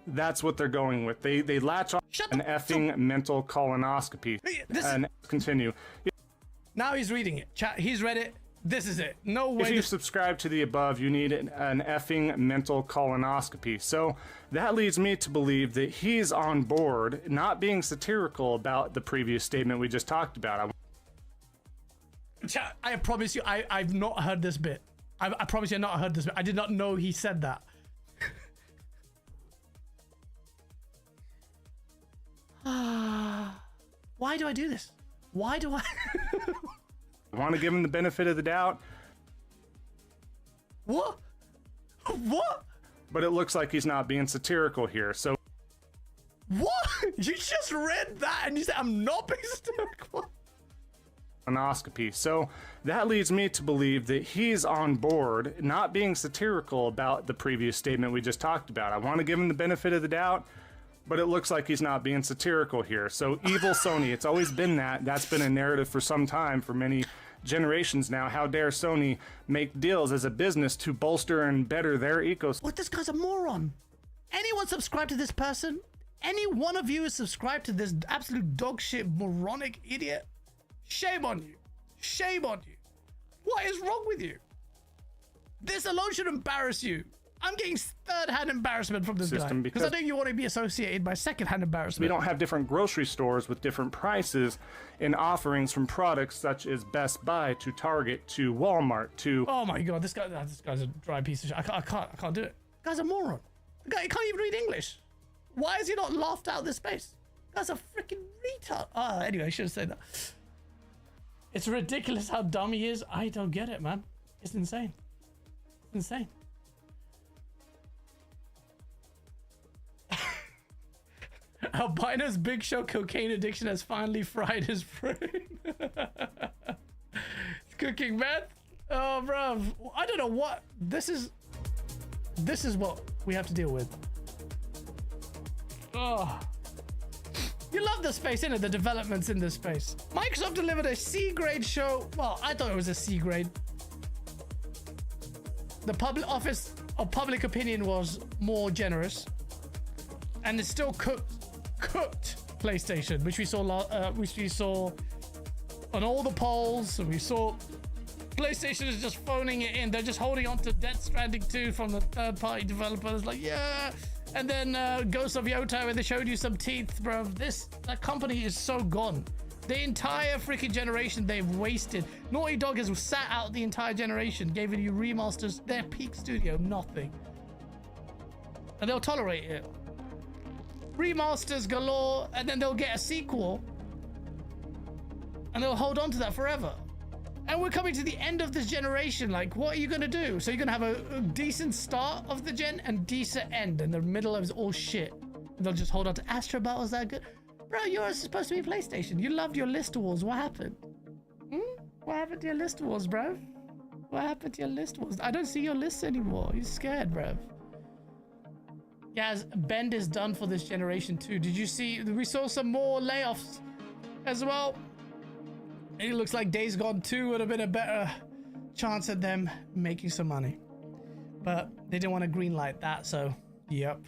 That's what they're going with. They latch on an effing mental colonoscopy. And continue. Now he's reading it. Chat, he's read it. This is it. No way. If you subscribe to the above, you need an effing mental colonoscopy. So that leads me to believe that he's on board, not being satirical about the previous statement we just talked about. Chat, I promise you, I've not heard this bit. I promise you I've not heard this bit. I did not know he said that. Why do I do this? Why do I... I want to give him the benefit of the doubt. What? What? But it looks like he's not being satirical here, so... What? You just read that and you said I'm not being satirical? Colonoscopy. So that leads me to believe that he's on board, not being satirical about the previous statement we just talked about. I want to give him the benefit of the doubt, but it looks like he's not being satirical here. So evil Sony, it's always been that. That's been a narrative for some time, for many generations now. How dare Sony make deals as a business to bolster and better their ecosystem? What? This guy's a moron. Anyone subscribe to this person? Any one of you is subscribed to this absolute dog shit moronic idiot? Shame on you. Shame on you. What is wrong with you? This alone should embarrass you. I'm getting third-hand embarrassment from this guy. Because I think you want to be associated by second-hand embarrassment. We don't have different grocery stores with different prices and offerings from products such as Best Buy to Target to Walmart to... Oh my god, this guy's a dry piece of shit. I can't do it. The guy's a moron. The guy can't even read English. Why is he not laughed out of this space? The guy's a freaking retard. Oh, anyway, I should have said that. It's ridiculous how dumb he is. I don't get it, man. It's insane. It's insane. Albino's Big Show cocaine addiction has finally fried his brain. Cooking meth? Oh, bro. I don't know what. This is what we have to deal with. Oh. You love the space, innit? The developments in this space. Microsoft delivered a C-grade show. Well, I thought it was a C-grade. The public office of public opinion was more generous. And it still cooked PlayStation, which we saw on all the polls. And we saw PlayStation is just phoning it in. They're just holding on to Death Stranding 2 from the third-party developers. Like, yeah. And then Ghost of Yota, where they showed you some teeth, bro. That company is so gone. The entire freaking generation they've wasted. Naughty Dog has sat out the entire generation, giving you remasters. Their peak studio, nothing. And they'll tolerate it. Remasters galore, and then they'll get a sequel. And they'll hold on to that forever. And we're coming to the end of this generation. Like, what are you going to do? So you're going to have a decent start of the gen and decent end. And the middle of it's all shit. And they'll just hold on to Astro Battles that good. Bro, you're supposed to be PlayStation. You loved your list wars. What happened? What happened to your list wars, bro? What happened to your list wars? I don't see your lists anymore. You're scared, bro. Guys, Bend is done for this generation too. Did you see? We saw some more layoffs as well. It looks like Days Gone 2 would have been a better chance at them making some money. But they didn't want to greenlight that, so yep.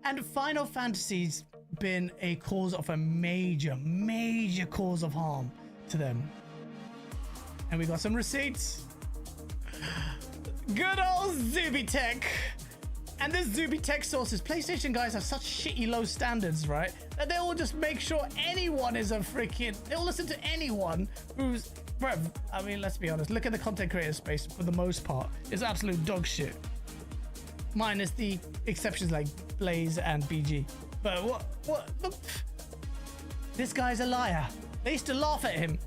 And Final Fantasy's been a cause of a major cause of harm to them. And we got some receipts. Good old Zubitech. And this Zubitech sources, PlayStation guys have such shitty low standards, right? That they will just make sure anyone is a freaking... They'll listen to anyone who's... Bruh, I mean, let's be honest. Look at the content creator space, for the most part. It's absolute dog shit. Minus the exceptions like Blaze and BG. But what? Look. This guy's a liar. They used to laugh at him.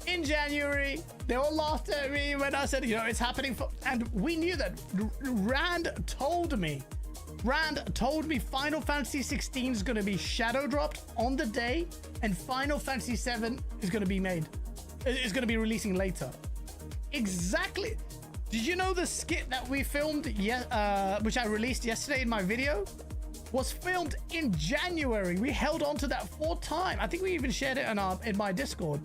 In January, they all laughed at me when I said, you know, it's happening for... And we knew that. Rand told me Final Fantasy 16 is going to be shadow dropped on the day, and Final Fantasy 7 is going to be made. It's going to be releasing later. Exactly. Did you know the skit that we filmed, which I released yesterday in my video, was filmed in January? We held on to that for time. I think we even shared it in my Discord.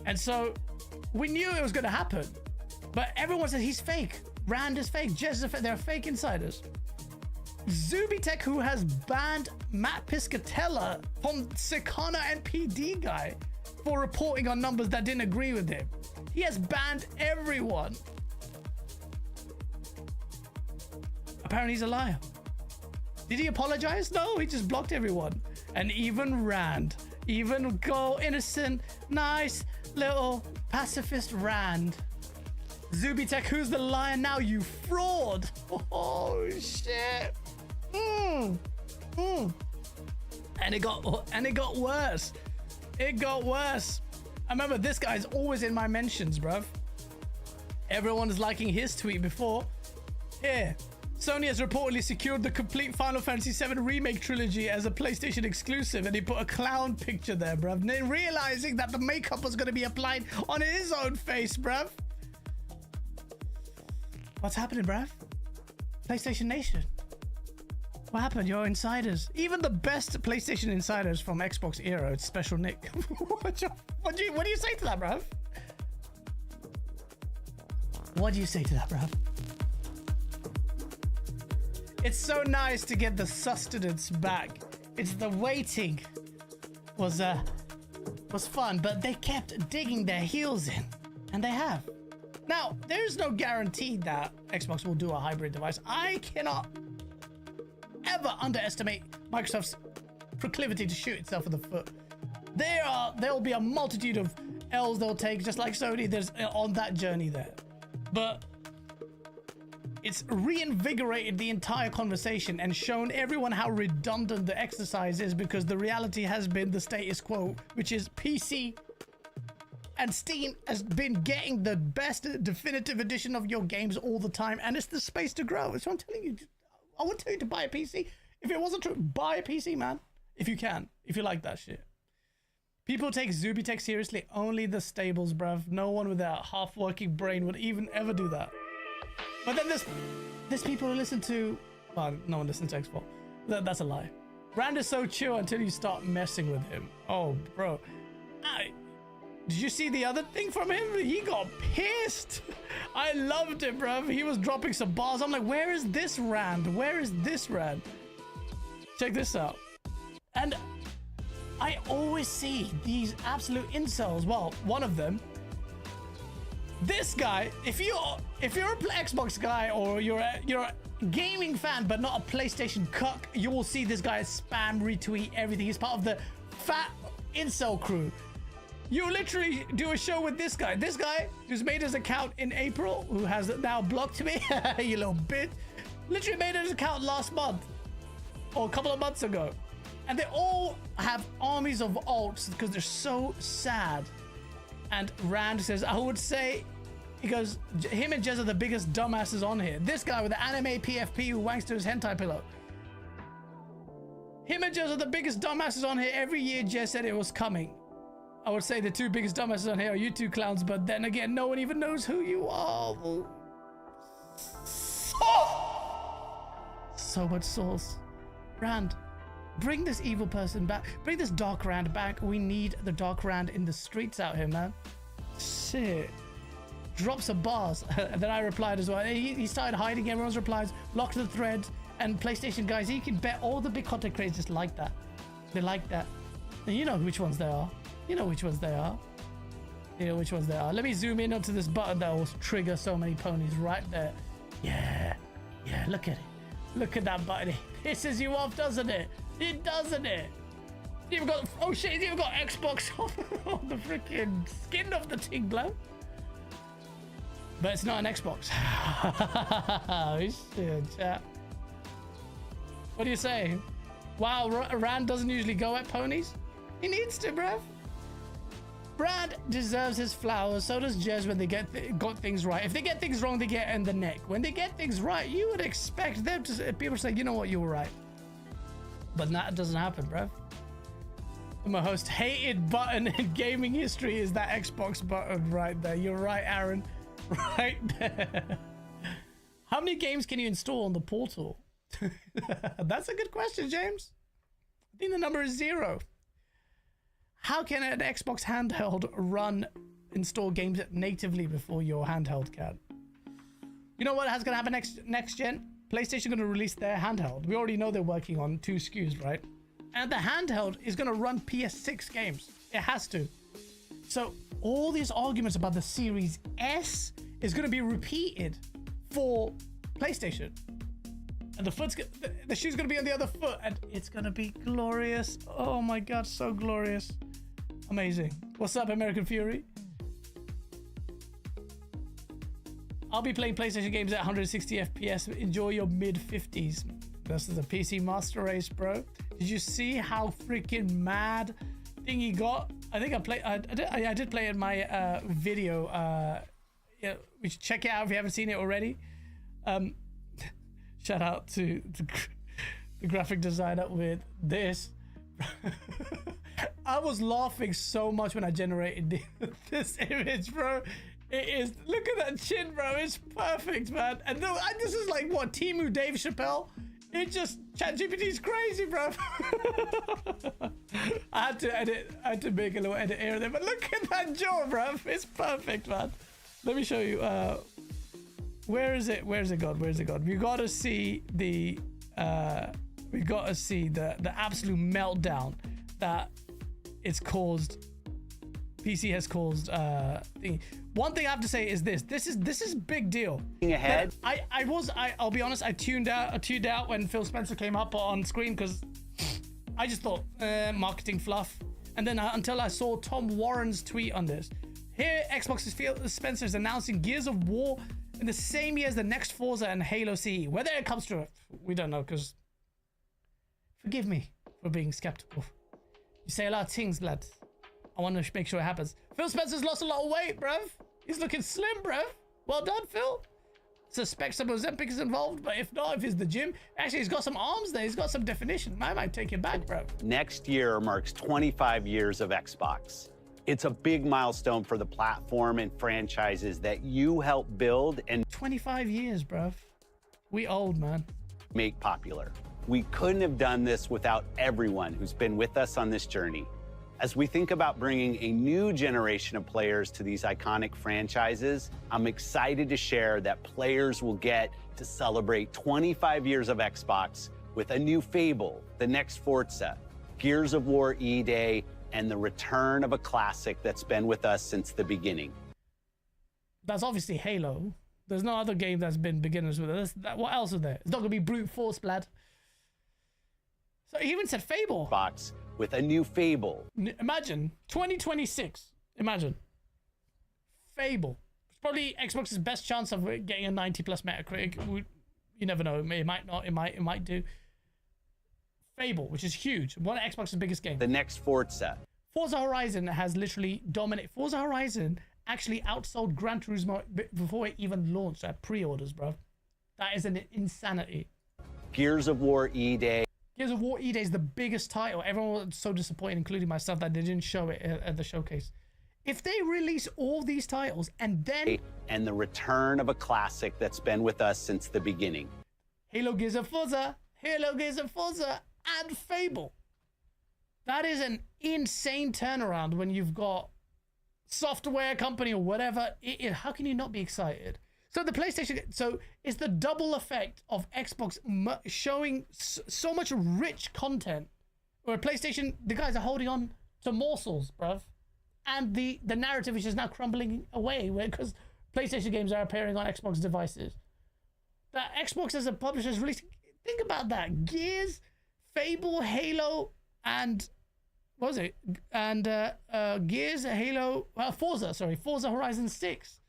And so we knew it was going to happen, but everyone said he's fake. Rand is fake. Jez is fake. They're fake insiders. Zubitech, who has banned Matt Piscatella from Sakana and PD guy, for reporting on numbers that didn't agree with him. He has banned everyone. Apparently he's a liar. Did he apologize? No, he just blocked everyone. And even Rand, even go innocent, nice little pacifist Rand. Zubitech, who's the liar now, you fraud? Oh shit. And it got worse. It got worse. I remember this guy's always in my mentions, bruv. Everyone is liking his tweet before. Here, Sony has reportedly secured the complete Final Fantasy VII Remake trilogy as a PlayStation exclusive, and he put a clown picture there, bruv. And then realizing that the makeup was going to be applied on his own face, bruv. What's happening, bruv? PlayStation Nation. What happened? Your insiders. Even the best PlayStation insiders from Xbox era, it's Special Nick. What do you say to that, bruv? What do you say to that, bruv? It's so nice to get the sustenance back. It's the waiting was fun, but they kept digging their heels in, and they have. Now, there's no guarantee that Xbox will do a hybrid device. I cannot ever underestimate Microsoft's proclivity to shoot itself in the foot. There'll be a multitude of L's they'll take, just like Sony. There's on that journey there, but it's reinvigorated the entire conversation and shown everyone how redundant the exercise is, because the reality has been the status quo, which is PC and Steam has been getting the best definitive edition of your games all the time, and it's the space to grow. So I'm telling you, I would tell you to buy a PC. If it wasn't true, buy a PC, man. If you can, if you like that shit. People take Zubitech seriously. Only the stables, bruv. No one with a half-working brain would even ever do that. But then there's people who listen to... Well, no one listens to Xbox. That's a lie. Rand is so chill until you start messing with him. Oh, bro. Did you see the other thing from him? He got pissed. I loved it, bruv. He was dropping some bars. I'm like, where is this Rand? Where is this Rand? Check this out. And I always see these absolute incels. Well, one of them. This guy, if you're an Xbox guy or you're a gaming fan but not a PlayStation cuck, you will see this guy spam retweet everything. He's part of the fat incel crew. You literally do a show with this guy who's made his account in April, who has now blocked me. You little bitch. Literally made his account last month or a couple of months ago, and they all have armies of alts because they're so sad. And Rand says, I would say, he goes, him and Jez are the biggest dumbasses on here. This guy with the anime PFP who wanks to his hentai pillow. Him and Jez are the biggest dumbasses on here. Every year Jez said it was coming. I would say the two biggest dumbasses on here are you two clowns, but then again, no one even knows who you are. So much sauce. Rand, bring this evil person back. Bring this dark Rand back. We need the dark Rand in the streets out here, man. Shit. Drop some bars. And then I replied as well. He started hiding everyone's replies, locked the thread, and PlayStation guys, you can bet all the big content creators just like that. They like that. And you know which ones they are. You know which ones they are. You know which ones they are. Let me zoom in onto this button that will trigger so many ponies right there. Yeah. Yeah, look at it. Look at that button. It pisses you off, doesn't it? It doesn't it? You've got... Oh shit, you've got Xbox on the freaking skin of the thing, blow. But it's not an Xbox. Oh shit, chat. What do you say? Wow, Rand doesn't usually go at ponies. He needs to, bruv. Brad deserves his flowers, so does Jez when they got things right. If they get things wrong, they get in the neck. When they get things right, you would expect them to... People say, you know what, you were right. But that doesn't happen, bruv. The most hated button in gaming history is that Xbox button right there. You're right, Aaron. Right there. How many games can you install on the portal? That's a good question, James. I think the number is 0. How can an Xbox handheld install games natively before your handheld can? You know what is going to happen next gen? PlayStation going to release their handheld. We already know they're working on 2 SKUs, right? And the handheld is going to run PS6 games. It has to. So all these arguments about the Series S is going to be repeated for PlayStation. And the shoe's going to be on the other foot, and it's going to be glorious. Oh my God, so glorious. Amazing. What's up, American Fury? I'll be playing PlayStation games at 160 FPS. Enjoy your mid-50s. This is a PC Master Race, bro. Did you see how freaking mad Thingy got? I think I did play in my video. Yeah, we should check it out if you haven't seen it already. Shout out to the graphic designer with this. I was laughing so much when I generated this image, bro. It is, look at that chin, bro. It's perfect, man. And this is like what, Timu Dave Chappelle? It just, ChatGPT's crazy, bro. I had to make a little edit here and there, but look at that jaw, bro. It's perfect, man. Let me show you. Where is it? Where's it gone? Where's it gone? We gotta see the absolute meltdown that it's caused. PC has caused. One thing I have to say is this is big deal. Ahead. I'll be honest. I tuned out when Phil Spencer came up on screen because I just thought marketing fluff. And then until I saw Tom Warren's tweet on this. Here, Xbox's Phil Spencer is announcing Gears of War in the same year as the next Forza and Halo CE. Whether it comes to it, we don't know, because forgive me for being skeptical. You say a lot of things, lad. I want to make sure it happens. Phil Spencer's lost a lot of weight, bruv. He's looking slim, bruv. Well done, Phil. Suspect some Ozempic is involved, but if not, if it's the gym, actually he's got some arms there. He's got some definition. I might take him back, bruv. Next year marks 25 years of Xbox. It's a big milestone for the platform and franchises that you helped build and 25 years, bruv. We old, man. Make popular. We couldn't have done this without everyone who's been with us on this journey. As we think about bringing a new generation of players to these iconic franchises, I'm excited to share that players will get to celebrate 25 years of Xbox with a new Fable, the next Forza, Gears of War E-Day, and the return of a classic that's been with us since the beginning. That's obviously Halo. There's no other game that's been beginners with it. What else is there? It's not going to be brute force, lad. So he even said Fable. Box with a new Fable. Imagine 2026. Imagine Fable. It's probably Xbox's best chance of getting a 90+ Metacritic. You never know. It might not. It might do. Fable, which is huge. One of Xbox's biggest games. The next Forza. Forza Horizon has literally dominated. Forza Horizon actually outsold Gran Turismo before it even launched at pre-orders, bro. That is an insanity. Gears of War E-Day. Gears of War E-Day is the biggest title. Everyone was so disappointed, including myself, that they didn't show it at the showcase. If they release all these titles and then... And the return of a classic that's been with us since the beginning. Halo, Gears of Forza, Halo, Gears of Forza, and Fable. That is an insane turnaround when you've got software company or whatever. How can you not be excited? So the PlayStation, so it's the double effect of Xbox showing so much rich content, where PlayStation, the guys are holding on to morsels, bruv, and the narrative is just now crumbling away, because PlayStation games are appearing on Xbox devices. That Xbox as a publisher is releasing. Think about that: Gears, Fable, Halo, and what was it? And Gears, Halo, Forza. Sorry, Forza Horizon 6.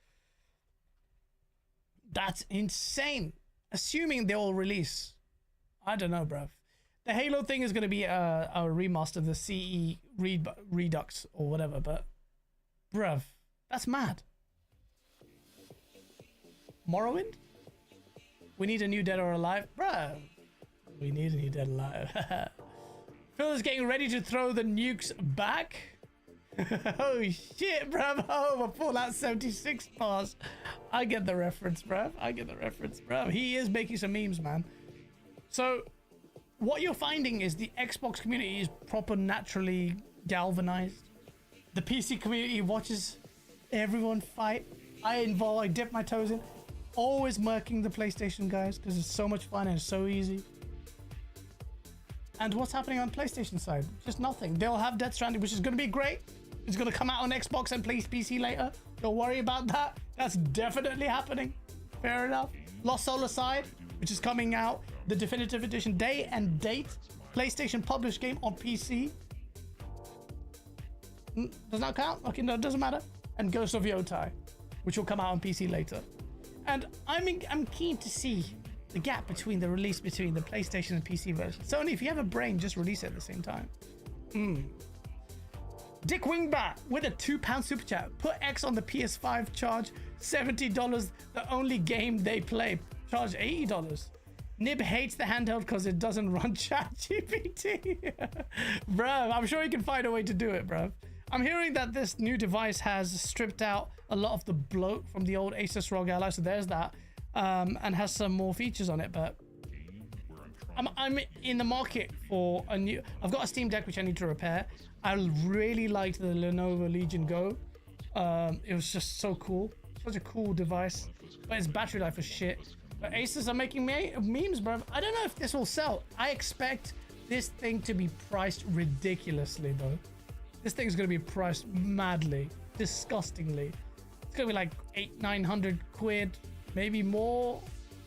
That's insane. Assuming they all release. I don't know, bruv. The Halo thing is going to be a remaster of the CE Redux or whatever, but bruv, that's mad. Morrowind? We need a new Dead or Alive? Bruv, we need a new Dead or Alive. Phil is getting ready to throw the nukes back. Oh shit, bruv. Oh, a Fallout 76 pass. I get the reference, bruv. I get the reference, bruv. He is making some memes, man. So, what you're finding is the Xbox community is proper naturally galvanized. The PC community watches everyone fight. I dip my toes in. Always murking the PlayStation guys because it's so much fun and it's so easy. And what's happening on PlayStation side? Just nothing. They'll have Death Stranding, which is going to be great. It's gonna come out on Xbox and PC later. Don't worry about that. That's definitely happening. Fair enough. Lost Soul Aside, which is coming out, the definitive edition, day and date. PlayStation published game on PC. Does not count? Okay, no, it doesn't matter. And Ghost of Yotai, which will come out on PC later. And I'm keen to see the gap between the release between the PlayStation and PC version. Sony, if you have a brain, just release it at the same time. Dick Wingbat with a £2 super chat. Put X on the PS5, charge $70. The only game they play, charge $80. Nib hates the handheld because it doesn't run ChatGPT. Bruv, I'm sure you can find a way to do it, bruv. I'm hearing that this new device has stripped out a lot of the bloat from the old Asus ROG Ally, so there's that, and has some more features on it. But I'm in the market for a new. I've got a Steam Deck which I need to repair. I really liked the Lenovo Legion Go. It was just so cool, such a cool device, but its battery life was shit. But Asus are making memes, bro. I don't know if this will sell. I expect this thing to be priced ridiculously, though. This thing's gonna be priced madly, disgustingly. It's gonna be like 800-900 quid, maybe more.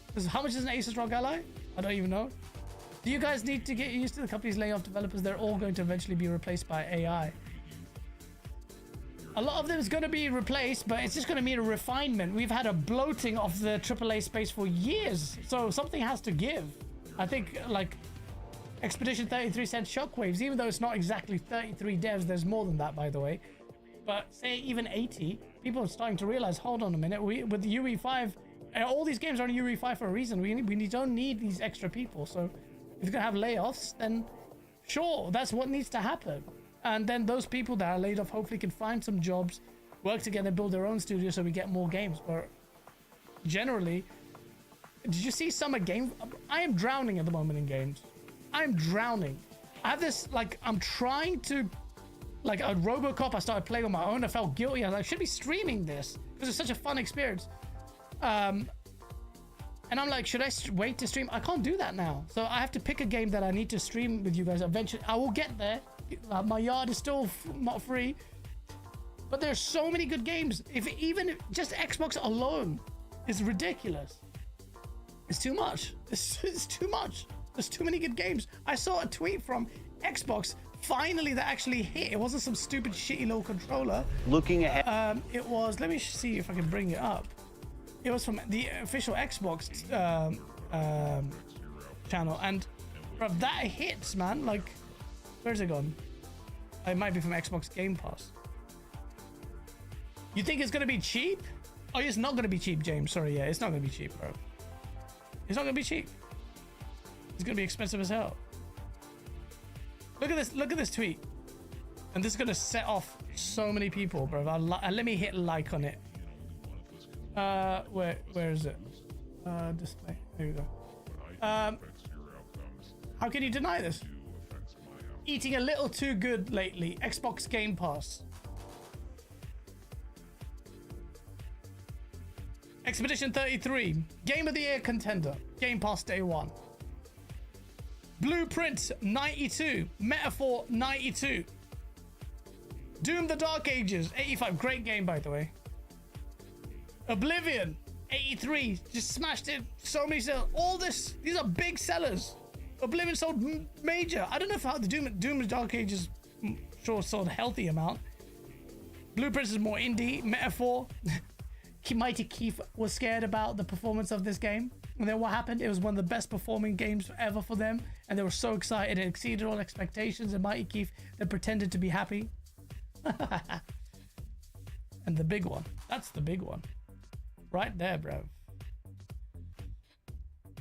Because how much is an Asus ROG Ally? I don't even know. Do you guys need to get used to the companies laying off developers? They're all going to eventually be replaced by AI. A lot of them is going to be replaced, but it's just going to mean a refinement. We've had a bloating of the AAA space for years, so something has to give. I think like Expedition 33 sent shockwaves, even though it's not exactly 33 devs. There's more than that, by the way. But say even 80, people are starting to realize, hold on a minute, with the UE5, all these games are on UE5 for a reason. We don't need these extra people. So if you're going to have layoffs, then sure, that's what needs to happen. And then those people that are laid off hopefully can find some jobs, work together, build their own studio so we get more games. But generally, did you see Summer Game? I am drowning at the moment in games. I'm drowning. I have this, like, I'm trying to, like, a RoboCop I started playing on my own. I felt guilty. I was like, I should be streaming this because it's such a fun experience. And I'm like, should I wait to stream? I can't do that now. So I have to pick a game that I need to stream with you guys. Eventually, I will get there. My yard is still not free, but there's so many good games. Even just Xbox alone is ridiculous. It's too much. It's too much. There's too many good games. I saw a tweet from Xbox finally that actually hit. It wasn't some stupid shitty little controller. Looking ahead. It was, let me see if I can bring it up. It was from the official Xbox channel, and bro, that hits, man. Like, where's it gone? It might be from Xbox Game Pass. You think it's gonna be cheap? Oh, it's not gonna be cheap, James. Sorry, yeah, it's not gonna be cheap, bro. It's not gonna be cheap. It's gonna be expensive as hell. Look at this. Look at this tweet. And this is gonna set off so many people, bro. Let me hit like on it. Where is it? Display. There you go. How can you deny this? Eating a little too good lately. Xbox Game Pass. Expedition 33. Game of the Year contender. Game Pass day one. Blueprint 92. Metaphor 92. Doom the Dark Ages 85. Great game, by the way. Oblivion 83. Just smashed it. So many sales. All this. These are big sellers. Oblivion sold major. I don't know how the Doom the Dark Ages sure sold a healthy amount. Blueprint is more indie. Metaphor. Mighty Keith was scared about the performance of this game. And then what happened? It was one of the best performing games ever for them. And they were so excited. It exceeded all expectations. And Mighty Keith, they pretended to be happy. And the big one. That's the big one. Right there, bruv.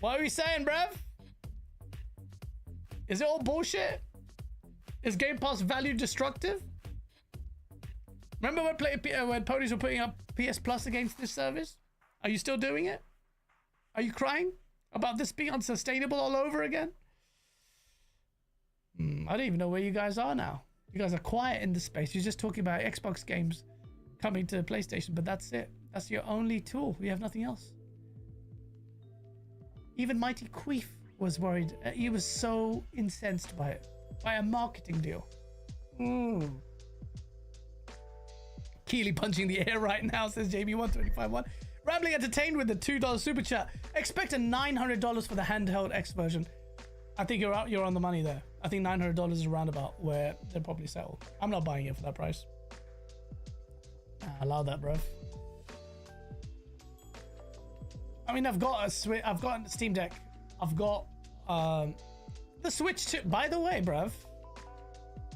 What are we saying, bruv? Is it all bullshit? Is Game Pass value destructive? Remember when ponies were putting up PS Plus against this service? Are you still doing it? Are you crying about this being unsustainable all over again? I don't even know where you guys are now. You guys are quiet in the space. You're just talking about Xbox games coming to PlayStation, but that's it. That's your only tool. We have nothing else. Even Mighty Queef was worried. He was so incensed by it. By a marketing deal. Keely punching the air right now, says JB1251. Rambling entertained with the $2 super chat. Expect a $900 for the handheld X version. I think you're on the money there. I think $900 is around about where they'll probably settle. I'm not buying it for that price. Allow that, bruv. I mean, I've got a Switch. I've got a Steam Deck. I've got the Switch too. By the way, bruv,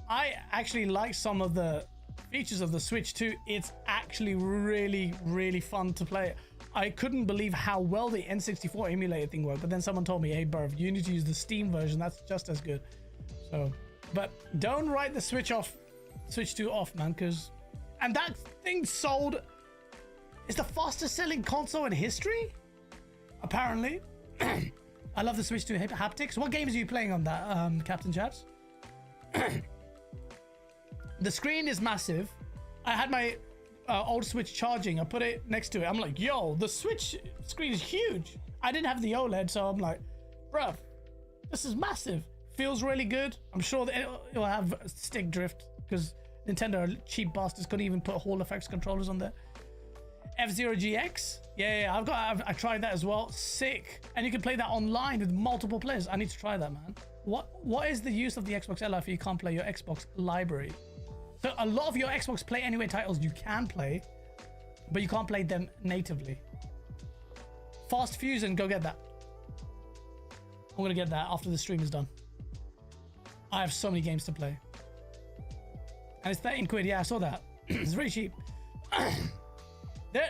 I actually like some of the features of the Switch too. It's actually really, really fun to play. I couldn't believe how well the N64 emulator thing worked, but then someone told me, hey, bruv, you need to use the Steam version. That's just as good. So, but don't write the Switch 2 off, man, because... And that thing sold... It's the fastest selling console in history? Apparently. I love the Switch 2 haptics. What games are you playing on that, Captain Chaps? The screen is massive. I had my old Switch charging. I put it next to it. I'm like, yo, the Switch screen is huge. I didn't have the OLED, so I'm like, bruv, this is massive. Feels really good. I'm sure that it'll have stick drift because Nintendo are cheap bastards, couldn't even put Hall effects controllers on there. F-Zero GX, yeah, I tried that as well. Sick. And you can play that online with multiple players. I need to try that, man. What is the use of the Xbox Li if you can't play your Xbox library? So a lot of your Xbox Play Anywhere titles you can play, but you can't play them natively. Fast Fusion, go get that. I'm gonna get that after the stream is done. I have so many games to play. And it's 13 quid, yeah, I saw that. It's really cheap.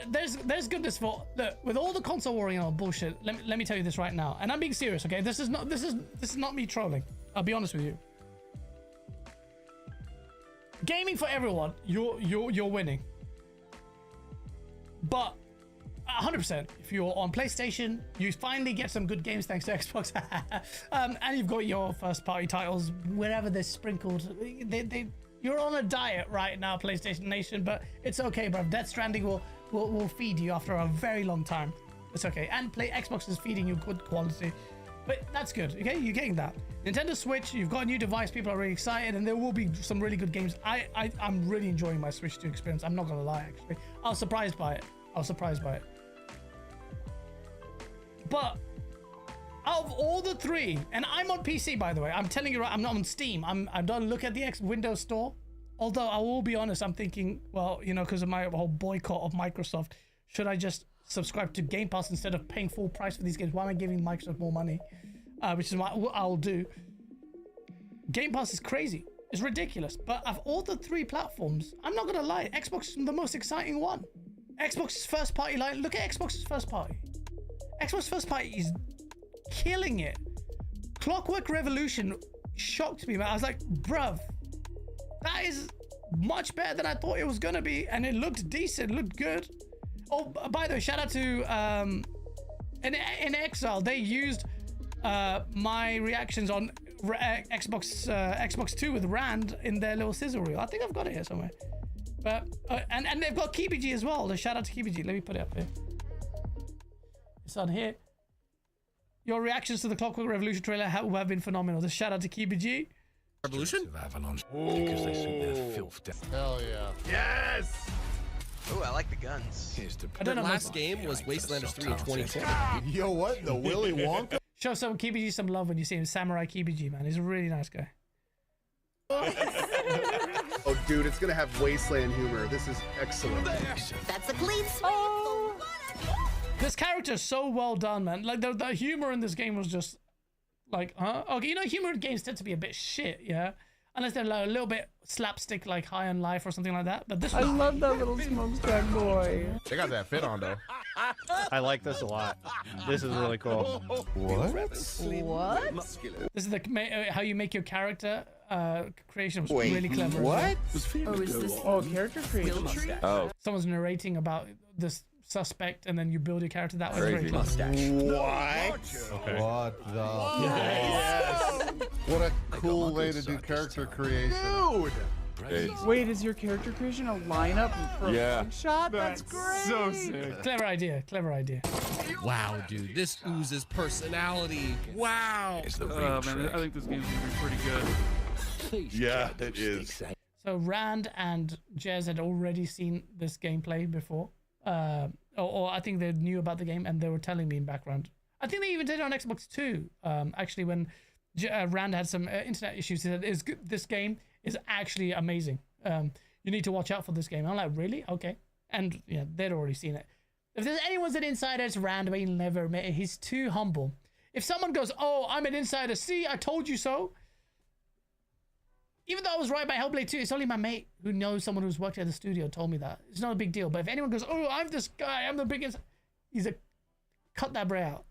There's goodness for... Look, with all the console warring and all bullshit, let me tell you this right now. And I'm being serious, okay? This is not me trolling. I'll be honest with you. Gaming for everyone, you're winning. But 100%, if you're on PlayStation, you finally get some good games thanks to Xbox. And you've got your first-party titles wherever they're sprinkled. You're on a diet right now, PlayStation Nation, but it's okay, bro. Death Stranding will feed you after a very long time. It's okay. And Xbox is feeding you good quality. But that's good, okay? You're getting that. Nintendo Switch, you've got a new device, people are really excited, and there will be some really good games. I'm really enjoying my Switch 2 experience. I'm not gonna lie, actually. I was surprised by it. But out of all the three, and I'm on PC, by the way, I'm telling you, I'm not on Steam. I don't look at the Windows Store. Although I will be honest, I'm thinking, well, you know, because of my whole boycott of Microsoft, should I just subscribe to Game Pass instead of paying full price for these games? Why am I giving Microsoft more money? Which is what I'll do. Game Pass is crazy. It's ridiculous. But of all the three platforms, I'm not gonna lie, Xbox is the most exciting one. Xbox's first party line. Look at Xbox's first party. Xbox first party is killing it. Clockwork Revolution shocked me, man. I was like, bruv, that is much better than I thought it was gonna be, and it looked decent, looked good. Oh, by the way, shout out to in Exile. They used my reactions on Xbox 2 with Rand in their little sizzle reel. I think I've got it here somewhere. But and they've got KBG as well. So shout out to KBG. Let me put it up here. It's on here. Your reactions to the Clockwork Revolution trailer have been phenomenal. The shout out to KBG. Revolution? Because they suit their filth down. Hell yeah. Yes! Oh, I like the guns. The last game was Wastelanders 3 in 2020. Yo, what? The Willy Wonka? Show some KBG some love when you see him. Samurai KBG, man. He's a really nice guy. Oh, dude, it's gonna have wasteland humor. This is excellent. That's a clean sweep. This character is so well done, man. Like the humor in this game was just like, huh? Okay, you know, humor in games tend to be a bit shit, yeah. Unless they're like a little bit slapstick, like High on Life or something like that. But this I love that little smokestack boy. They got that fit on, though. I like this a lot. This is really cool. What? What? This is the how you make your character creation was really clever. What? Oh, is this character creation? Oh. Someone's narrating about this suspect, and then you build your character that way. Very Mustache. What? Okay. What the? Yes. What a cool way to do character creation. Dude! Wait, is your character creation a lineup for a shot? That's great. So sick. Clever idea. Clever idea. Wow, dude, this oozes personality. Wow. Man, I think this game's gonna be pretty good. Yeah, it is. So Rand and Jez had already seen this gameplay before. Or I think they knew about the game and they were telling me in background. I think they even did it on Xbox too. Actually, when Rand had some internet issues, he said, this game is actually amazing. You need to watch out for this game. I'm like, really? Okay. And yeah, they'd already seen it. If there's anyone's an insider, it's Rand, but he'll never admit it. He's too humble. If someone goes, oh, I'm an insider, see, I told you so. Even though I was right by Hellblade 2, it's only my mate who knows someone who's worked at the studio told me that. It's not a big deal. But if anyone goes, oh, I'm this guy, I'm the biggest, he's a, cut that bray out.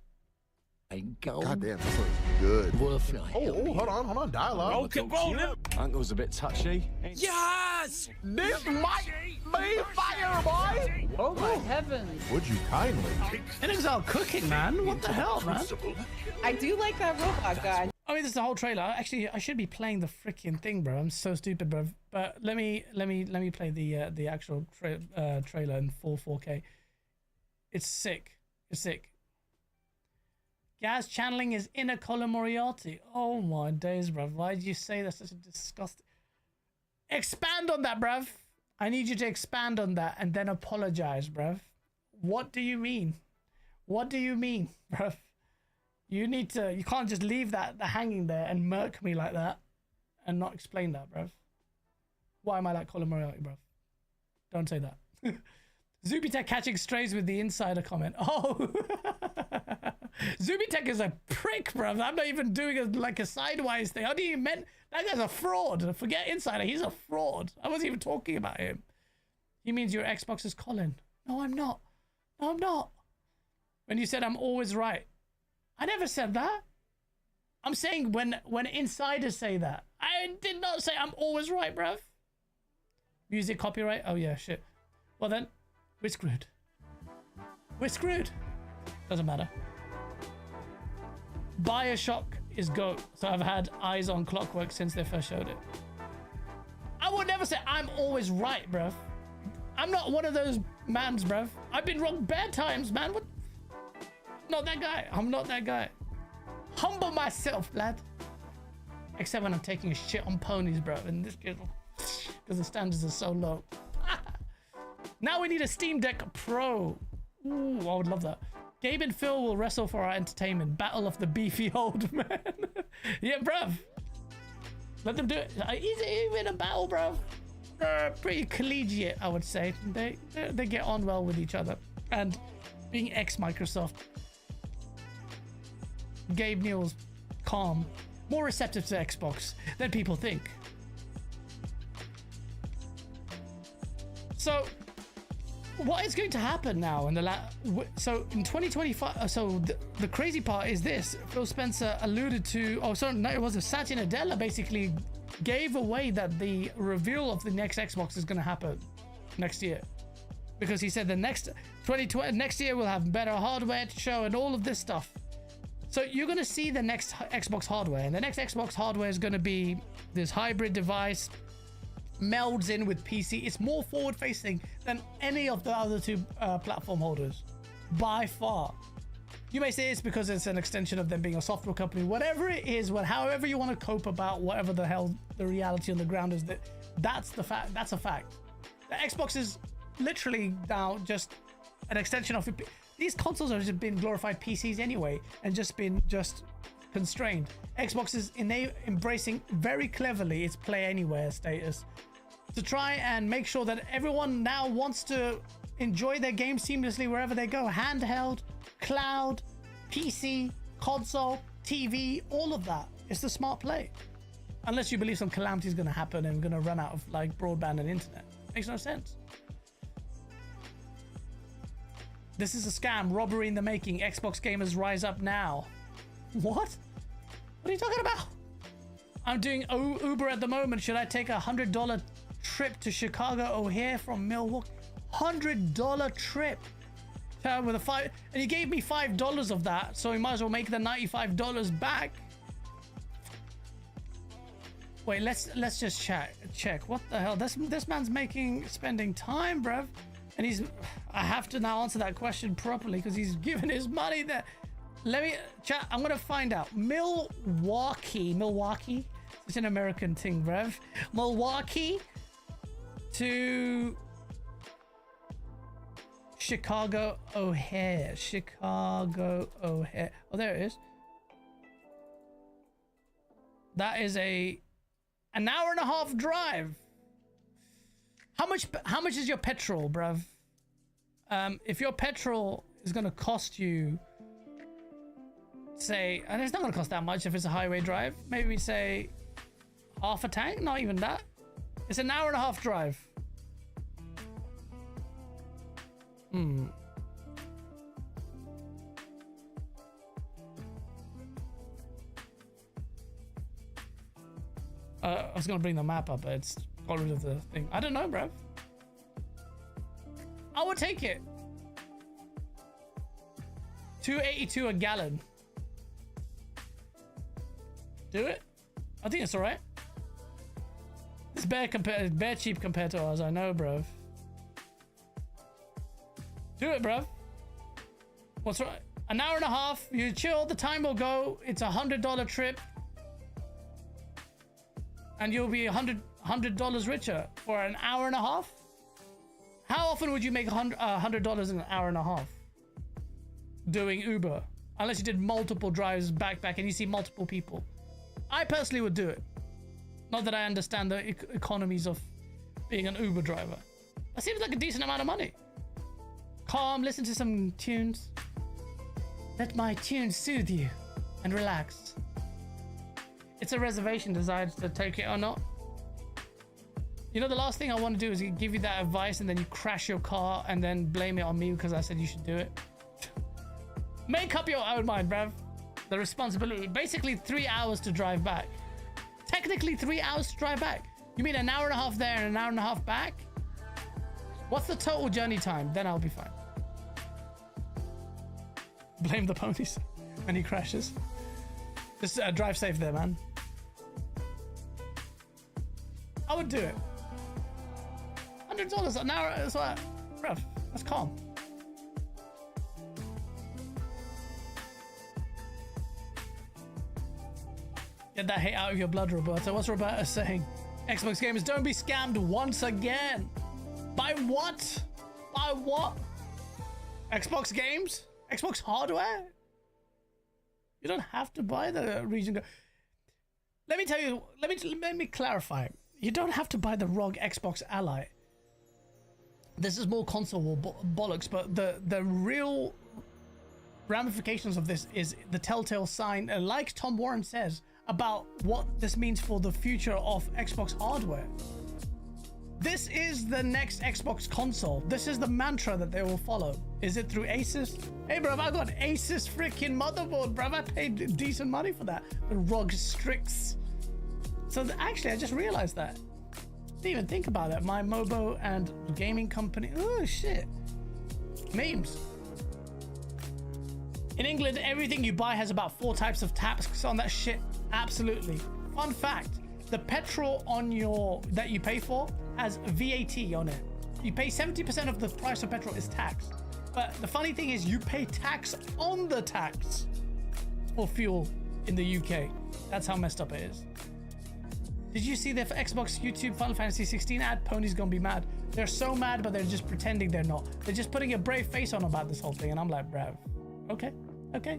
God damn, this looks good. Oh, hold on, dialogue. Uncle's a bit touchy. Yes! This might be fire, boy! Oh my heavens. Would you kindly? And it's all cooking, man. What the hell, man? I do like that robot guy. I mean, this is the whole trailer. Actually, I should be playing the freaking thing, bro. I'm so stupid, bro. But let me play the actual trailer in full 4K. It's sick. It's sick. Gaz channeling his inner Colin Moriarty. Oh my days, bruv. Why did you say that's such a disgusting... Expand on that, bruv. I need you to expand on that and then apologize, bruv. What do you mean? What do you mean, bruv? You need to... You can't just leave that hanging there and murk me like that and not explain that, bruv. Why am I like Colin Moriarty, bruv? Don't say that. Zubitech catching strays with the insider comment. Oh... Zubitech is a prick, bruv. I'm not even doing a sidewise thing. How do you meant that guy's a fraud? Forget insider, he's a fraud. I wasn't even talking about him. He means your Xbox is Colin. No, I'm not. No, I'm not. When you said I'm always right, I never said that. I'm saying when insiders say that. I did not say I'm always right, bruv. Music copyright? Oh yeah, shit. Well then, we're screwed. We're screwed. Doesn't matter. Bioshock is GOAT, so I've had eyes on Clockwork since they first showed it. I would never say I'm always right, bruv. I'm not one of those mans, bruv. I've been wrong bad times, man. What? Not that guy. I'm not that guy. Humble myself, lad. Except when I'm taking a shit on ponies, bruv. And this kid, because the standards are so low. Now we need a Steam Deck Pro. Ooh, I would love that. Gabe and Phil will wrestle for our entertainment. Battle of the beefy old man. Yeah, bruv. Let them do it. He's in a battle, bruv. Pretty collegiate, I would say. They get on well with each other. And being ex-Microsoft, Gabe Neal's calm, more receptive to Xbox than people think. So... what is going to happen now in so in 2025? So the crazy part is this. Phil Spencer alluded to, no, it wasn't. Satya Nadella basically gave away that the reveal of the next Xbox is going to happen next year, because he said the next 2020 next year we'll have better hardware to show and all of this stuff. So you're going to see the next Xbox hardware, and the next Xbox hardware is going to be this hybrid device. Melds in with PC. It's more forward facing than any of the other two platform holders by far. You may say it's because it's an extension of them being a software company, whatever it is, however you want to cope about whatever the hell the reality on the ground is, that's the fact. That's a fact. The Xbox is literally now just an extension of it. These consoles have just been glorified PCs anyway and just been constrained. Xbox is embracing very cleverly its play anywhere status to try and make sure that everyone now wants to enjoy their game seamlessly wherever they go. Handheld, cloud, PC, console, TV, all of that. It's the smart play. Unless you believe some calamity is going to happen and we're going to run out of like broadband and internet. Makes no sense. This is a scam, robbery in the making. Xbox gamers rise up now. What? What are you talking about? I'm doing Uber at the moment. Should I take $100 trip to Chicago O'Hare from Milwaukee? $100 trip. With a $5, and he gave me $5 of that, so he might as well make the $95 back. Wait, let's just check. What the hell? This man's spending time, bruv. And I have to now answer that question properly because he's given his money there. Let me chat. I'm gonna find out. Milwaukee. It's an American thing, bruv. Milwaukee to Chicago O'Hare. Chicago O'Hare. Oh, there it is. That is an hour and a half drive. How much is your petrol, bruv? If your petrol is gonna cost you, say, and it's not gonna cost that much if it's a highway drive, maybe say half a tank, not even that. It's an hour and a half drive. I was gonna bring the map up, but it's got rid of the thing. I don't know, bruv. I would take it. $2.82 a gallon. Do it. I think it's all right. It's bare cheap compared to ours. I know, bruv. Do it, bruv. What's right? An hour and a half. You chill. The time will go. It's $100 trip. And you'll be $100 richer for an hour and a half. How often would you make $100 in an hour and a half doing Uber? Unless you did multiple drives back, and you see multiple people. I personally would do it. Not that I understand the economies of being an Uber driver. That seems like a decent amount of money. Calm, listen to some tunes. Let my tunes soothe you and relax. It's a reservation, decide to take it or not. You know, the last thing I want to do is give you that advice and then you crash your car and then blame it on me because I said you should do it. Make up your own mind, bruv. The responsibility. Basically 3 hours to drive back. Technically 3 hours to drive back. You mean an hour and a half there and an hour and a half back? What's the total journey time? Then I'll be fine. Blame the ponies when he crashes. Just drive safe there, man. I would do it. $100 an hour is what? Bruv, that's calm. Get that hate out of your blood, Roberta. What's Roberta saying? Xbox gamers, don't be scammed once again. By what? By what? Xbox games? Xbox hardware? You don't have to buy the region. Let me tell you, let me clarify. You don't have to buy the ROG Xbox Ally. This is more console bollocks, but the real ramifications of this is the telltale sign, like Tom Warren says, about what this means for the future of Xbox hardware. This is the next Xbox console. This is the mantra that they will follow. Is it through Asus? Hey, bruv, I got Asus freaking motherboard, bruv. I paid decent money for that. The ROG Strix. So actually, I just realized that. Didn't even think about that. My Mobo and gaming company. Oh, shit. Memes. In England, everything you buy has about 4 types of tax on that shit. Absolutely. Fun fact. The petrol on that you pay for has VAT on it. You pay 70% of the price of petrol is tax. But the funny thing is you pay tax on the tax for fuel in the UK. That's how messed up it is. Did you see the Xbox YouTube Final Fantasy 16 ad? Pony's gonna be mad. They're so mad, but they're just pretending they're not. They're just putting a brave face on about this whole thing. And I'm like, bruv, okay,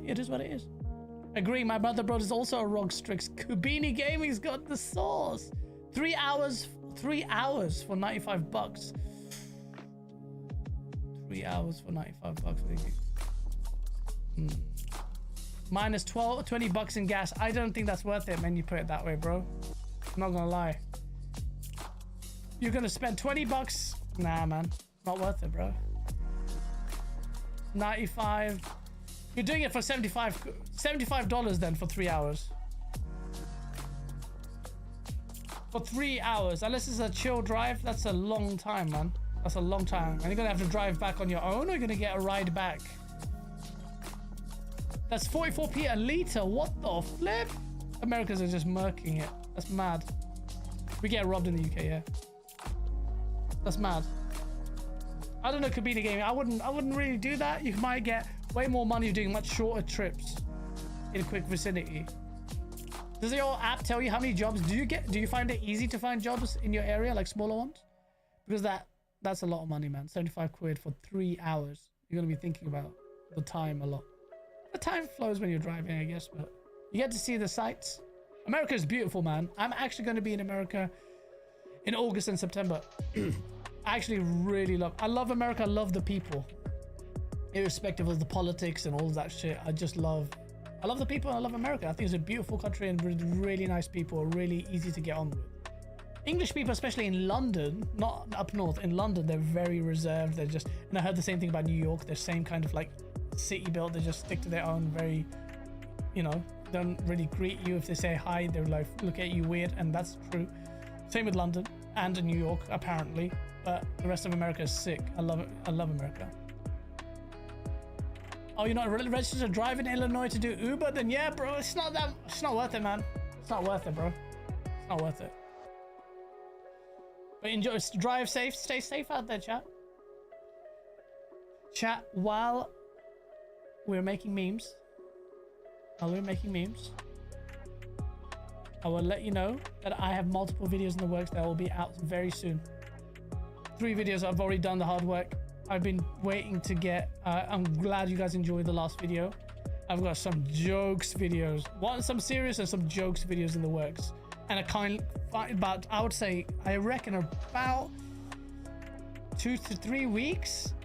it is what it is. Agree, my brother is also a ROG Strix. Kubini Gaming's got the sauce. 3 hours for $95. 3 hours for $95. Minus 20 bucks in gas. I don't think that's worth it, man. You put it that way, bro. I'm not gonna lie. You're gonna spend 20 bucks? Nah, man. Not worth it, bro. 95. You're doing it for $75 then for 3 hours. For 3 hours, unless it's a chill drive, that's a long time, man. That's a long time. And you're gonna have to drive back on your own, or you're gonna get a ride back. That's 44p a litre. What the flip? Americans are just murking it. That's mad. We get robbed in the UK, yeah. That's mad. I don't know, Kabina Gaming. I wouldn't really do that. You might get way more money doing much shorter trips in a quick vicinity. Does your app tell you how many jobs do you get? Do you find it easy to find jobs in your area, like smaller ones? Because that's a lot of money, man. 75 quid for 3 hours. You're going to be thinking about the time a lot. The time flows when you're driving, I guess, but you get to see the sights. America is beautiful, man. I'm actually going to be in America in August and September. I actually really I love America. I love the people. Irrespective of the politics and all of that shit, I love the people and I love America. I think it's a beautiful country and really nice people, really easy to get on with. English people, especially in London, not up north, in London, they're very reserved. They're just, and I heard the same thing about New York. They're same kind of like city built. They just stick to their own, very, you know, don't really greet you if they say hi. They're like, look at you weird, and that's true. Same with London and New York, apparently. But the rest of America is sick. I love it. I love America. Oh, you're not registered to drive in Illinois to do Uber? Then yeah, bro, it's not worth it, man. It's not worth it, bro. It's not worth it. But enjoy, drive safe, stay safe out there, chat. Chat, while we're making memes, I will let you know that I have multiple videos in the works that will be out very soon. 3 videos, I've already done the hard work. I've been waiting to get, I'm glad you guys enjoyed the last video. I've got some jokes videos, some serious and some jokes videos in the works. And I would say, I reckon about 2 to 3 weeks,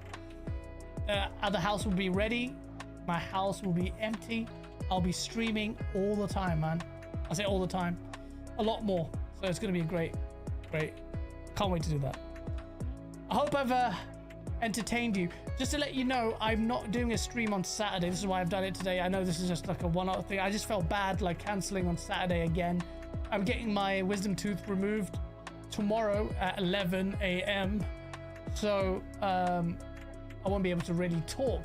the house will be ready. My house will be empty. I'll be streaming all the time, man. I say all the time, a lot more. So it's going to be great. Can't wait to do that. I hope I've entertained you. Just to let you know, I'm not doing a stream on Saturday. This is why I've done it today. I know this is just like a one-off thing. I just felt bad like canceling on Saturday again. I'm getting my wisdom tooth removed tomorrow at 11 a.m. So I won't be able to really talk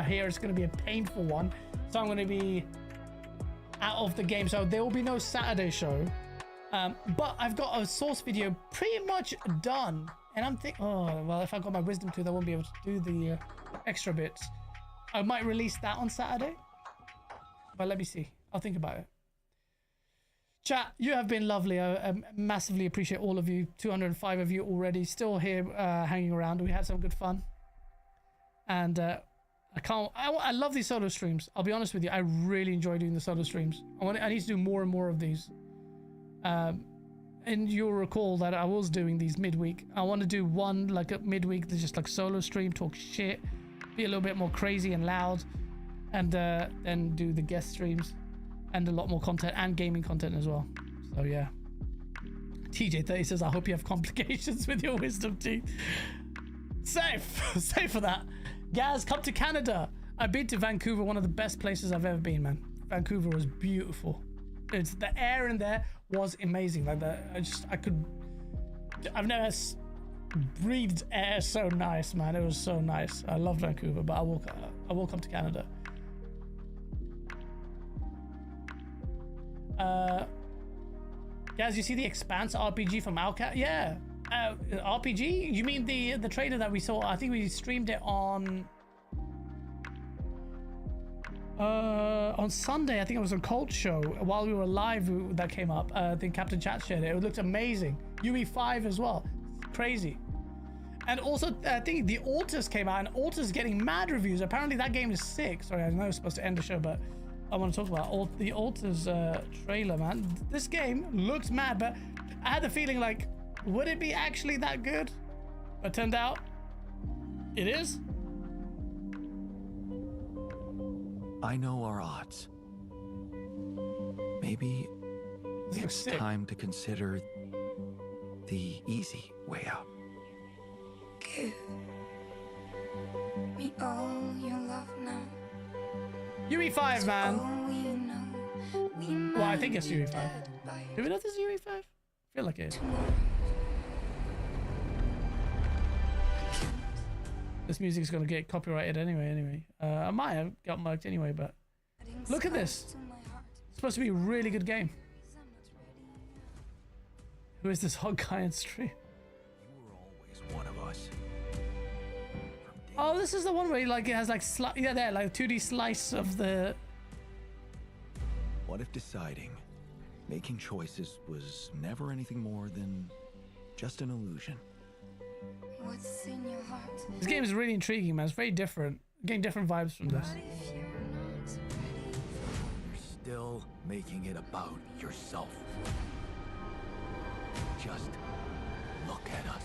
here. It's going to be a painful one. So I'm going to be out of the game. So there will be no Saturday show. But I've got a source video pretty much done. And I'm thinking, oh, well, if I got my wisdom tooth, I won't be able to do the extra bits. I might release that on Saturday. But let me see. I'll think about it. Chat, you have been lovely. I massively appreciate all of you. 205 of you already still here hanging around. We had some good fun. And I love these solo streams. I'll be honest with you. I really enjoy doing the solo streams. I need to do more and more of these. And you'll recall that I was doing these midweek. I want to do one like a midweek that's just like solo stream, talk shit, be a little bit more crazy and loud, and then do the guest streams and a lot more content and gaming content as well. So yeah. TJ30 says, I hope you have complications with your wisdom teeth. Safe for that. Gaz, come to Canada. I've been to Vancouver, one of the best places I've ever been, man. Vancouver was beautiful. It's the air in there was amazing. Like I've never breathed air so nice, man. It was so nice. I love Vancouver, but I will come to Canada. Guys, you see the Expanse RPG from Alcat? Yeah. RPG? You mean the trailer that we saw? I think we streamed it on Sunday. I think it was a Cult Show while we were live that came up. I think Captain Chat shared it. It looked amazing. UE5 as well. Crazy. And also, I think the Alters came out, and Alters getting mad reviews. Apparently that game is sick. Sorry, I know it's supposed to end the show, but I want to talk about the Alters trailer, man. This game looks mad, but I had the feeling like, would it be actually that good? But turned out, it is. I know our odds. Maybe it's time to consider the easy way out. Give me all your love now. UE5, man. Well, I think it's UE5. Do we know this is UE5? I feel like it is. This music's gonna get copyrighted anyway. I might have got mugged anyway, but look at this. It's supposed to be a really good game. Who is this hot guy on stream? You were always one of us. Oh, this is the one where like it has like there like 2D slice of the. What if deciding, making choices was never anything more than just an illusion? what's in your heart. This game is really intriguing, man. It's very different. Getting different vibes from this. You're still making it about yourself. Just look at us.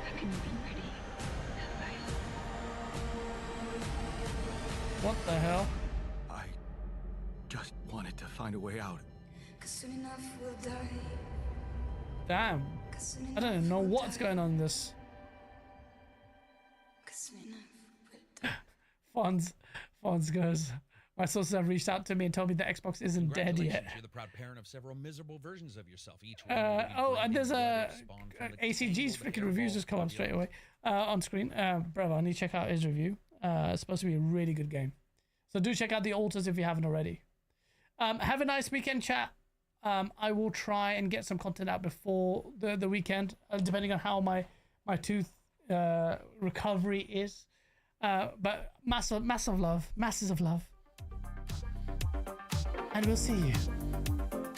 I can be ready. What the hell? I just wanted to find a way out. Cause soon enough we'll die. Damn. I don't even know what's going on in this. Cause soon enough we'll die. Fonz goes, my sources have reached out to me and told me the Xbox isn't dead yet. You're the proud parent of several miserable versions of yourself. Each Oh, and there's a ACG's freaking reviews just come up straight away on screen. Brother, I need to check out his review. It's supposed to be a really good game. So do check out the altars if you haven't already. Have a nice weekend, chat. I will try and get some content out before the weekend, depending on how my tooth recovery is. But massive love, masses of love. And we'll see you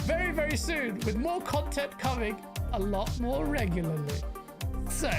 very, very soon with more content coming a lot more regularly. So,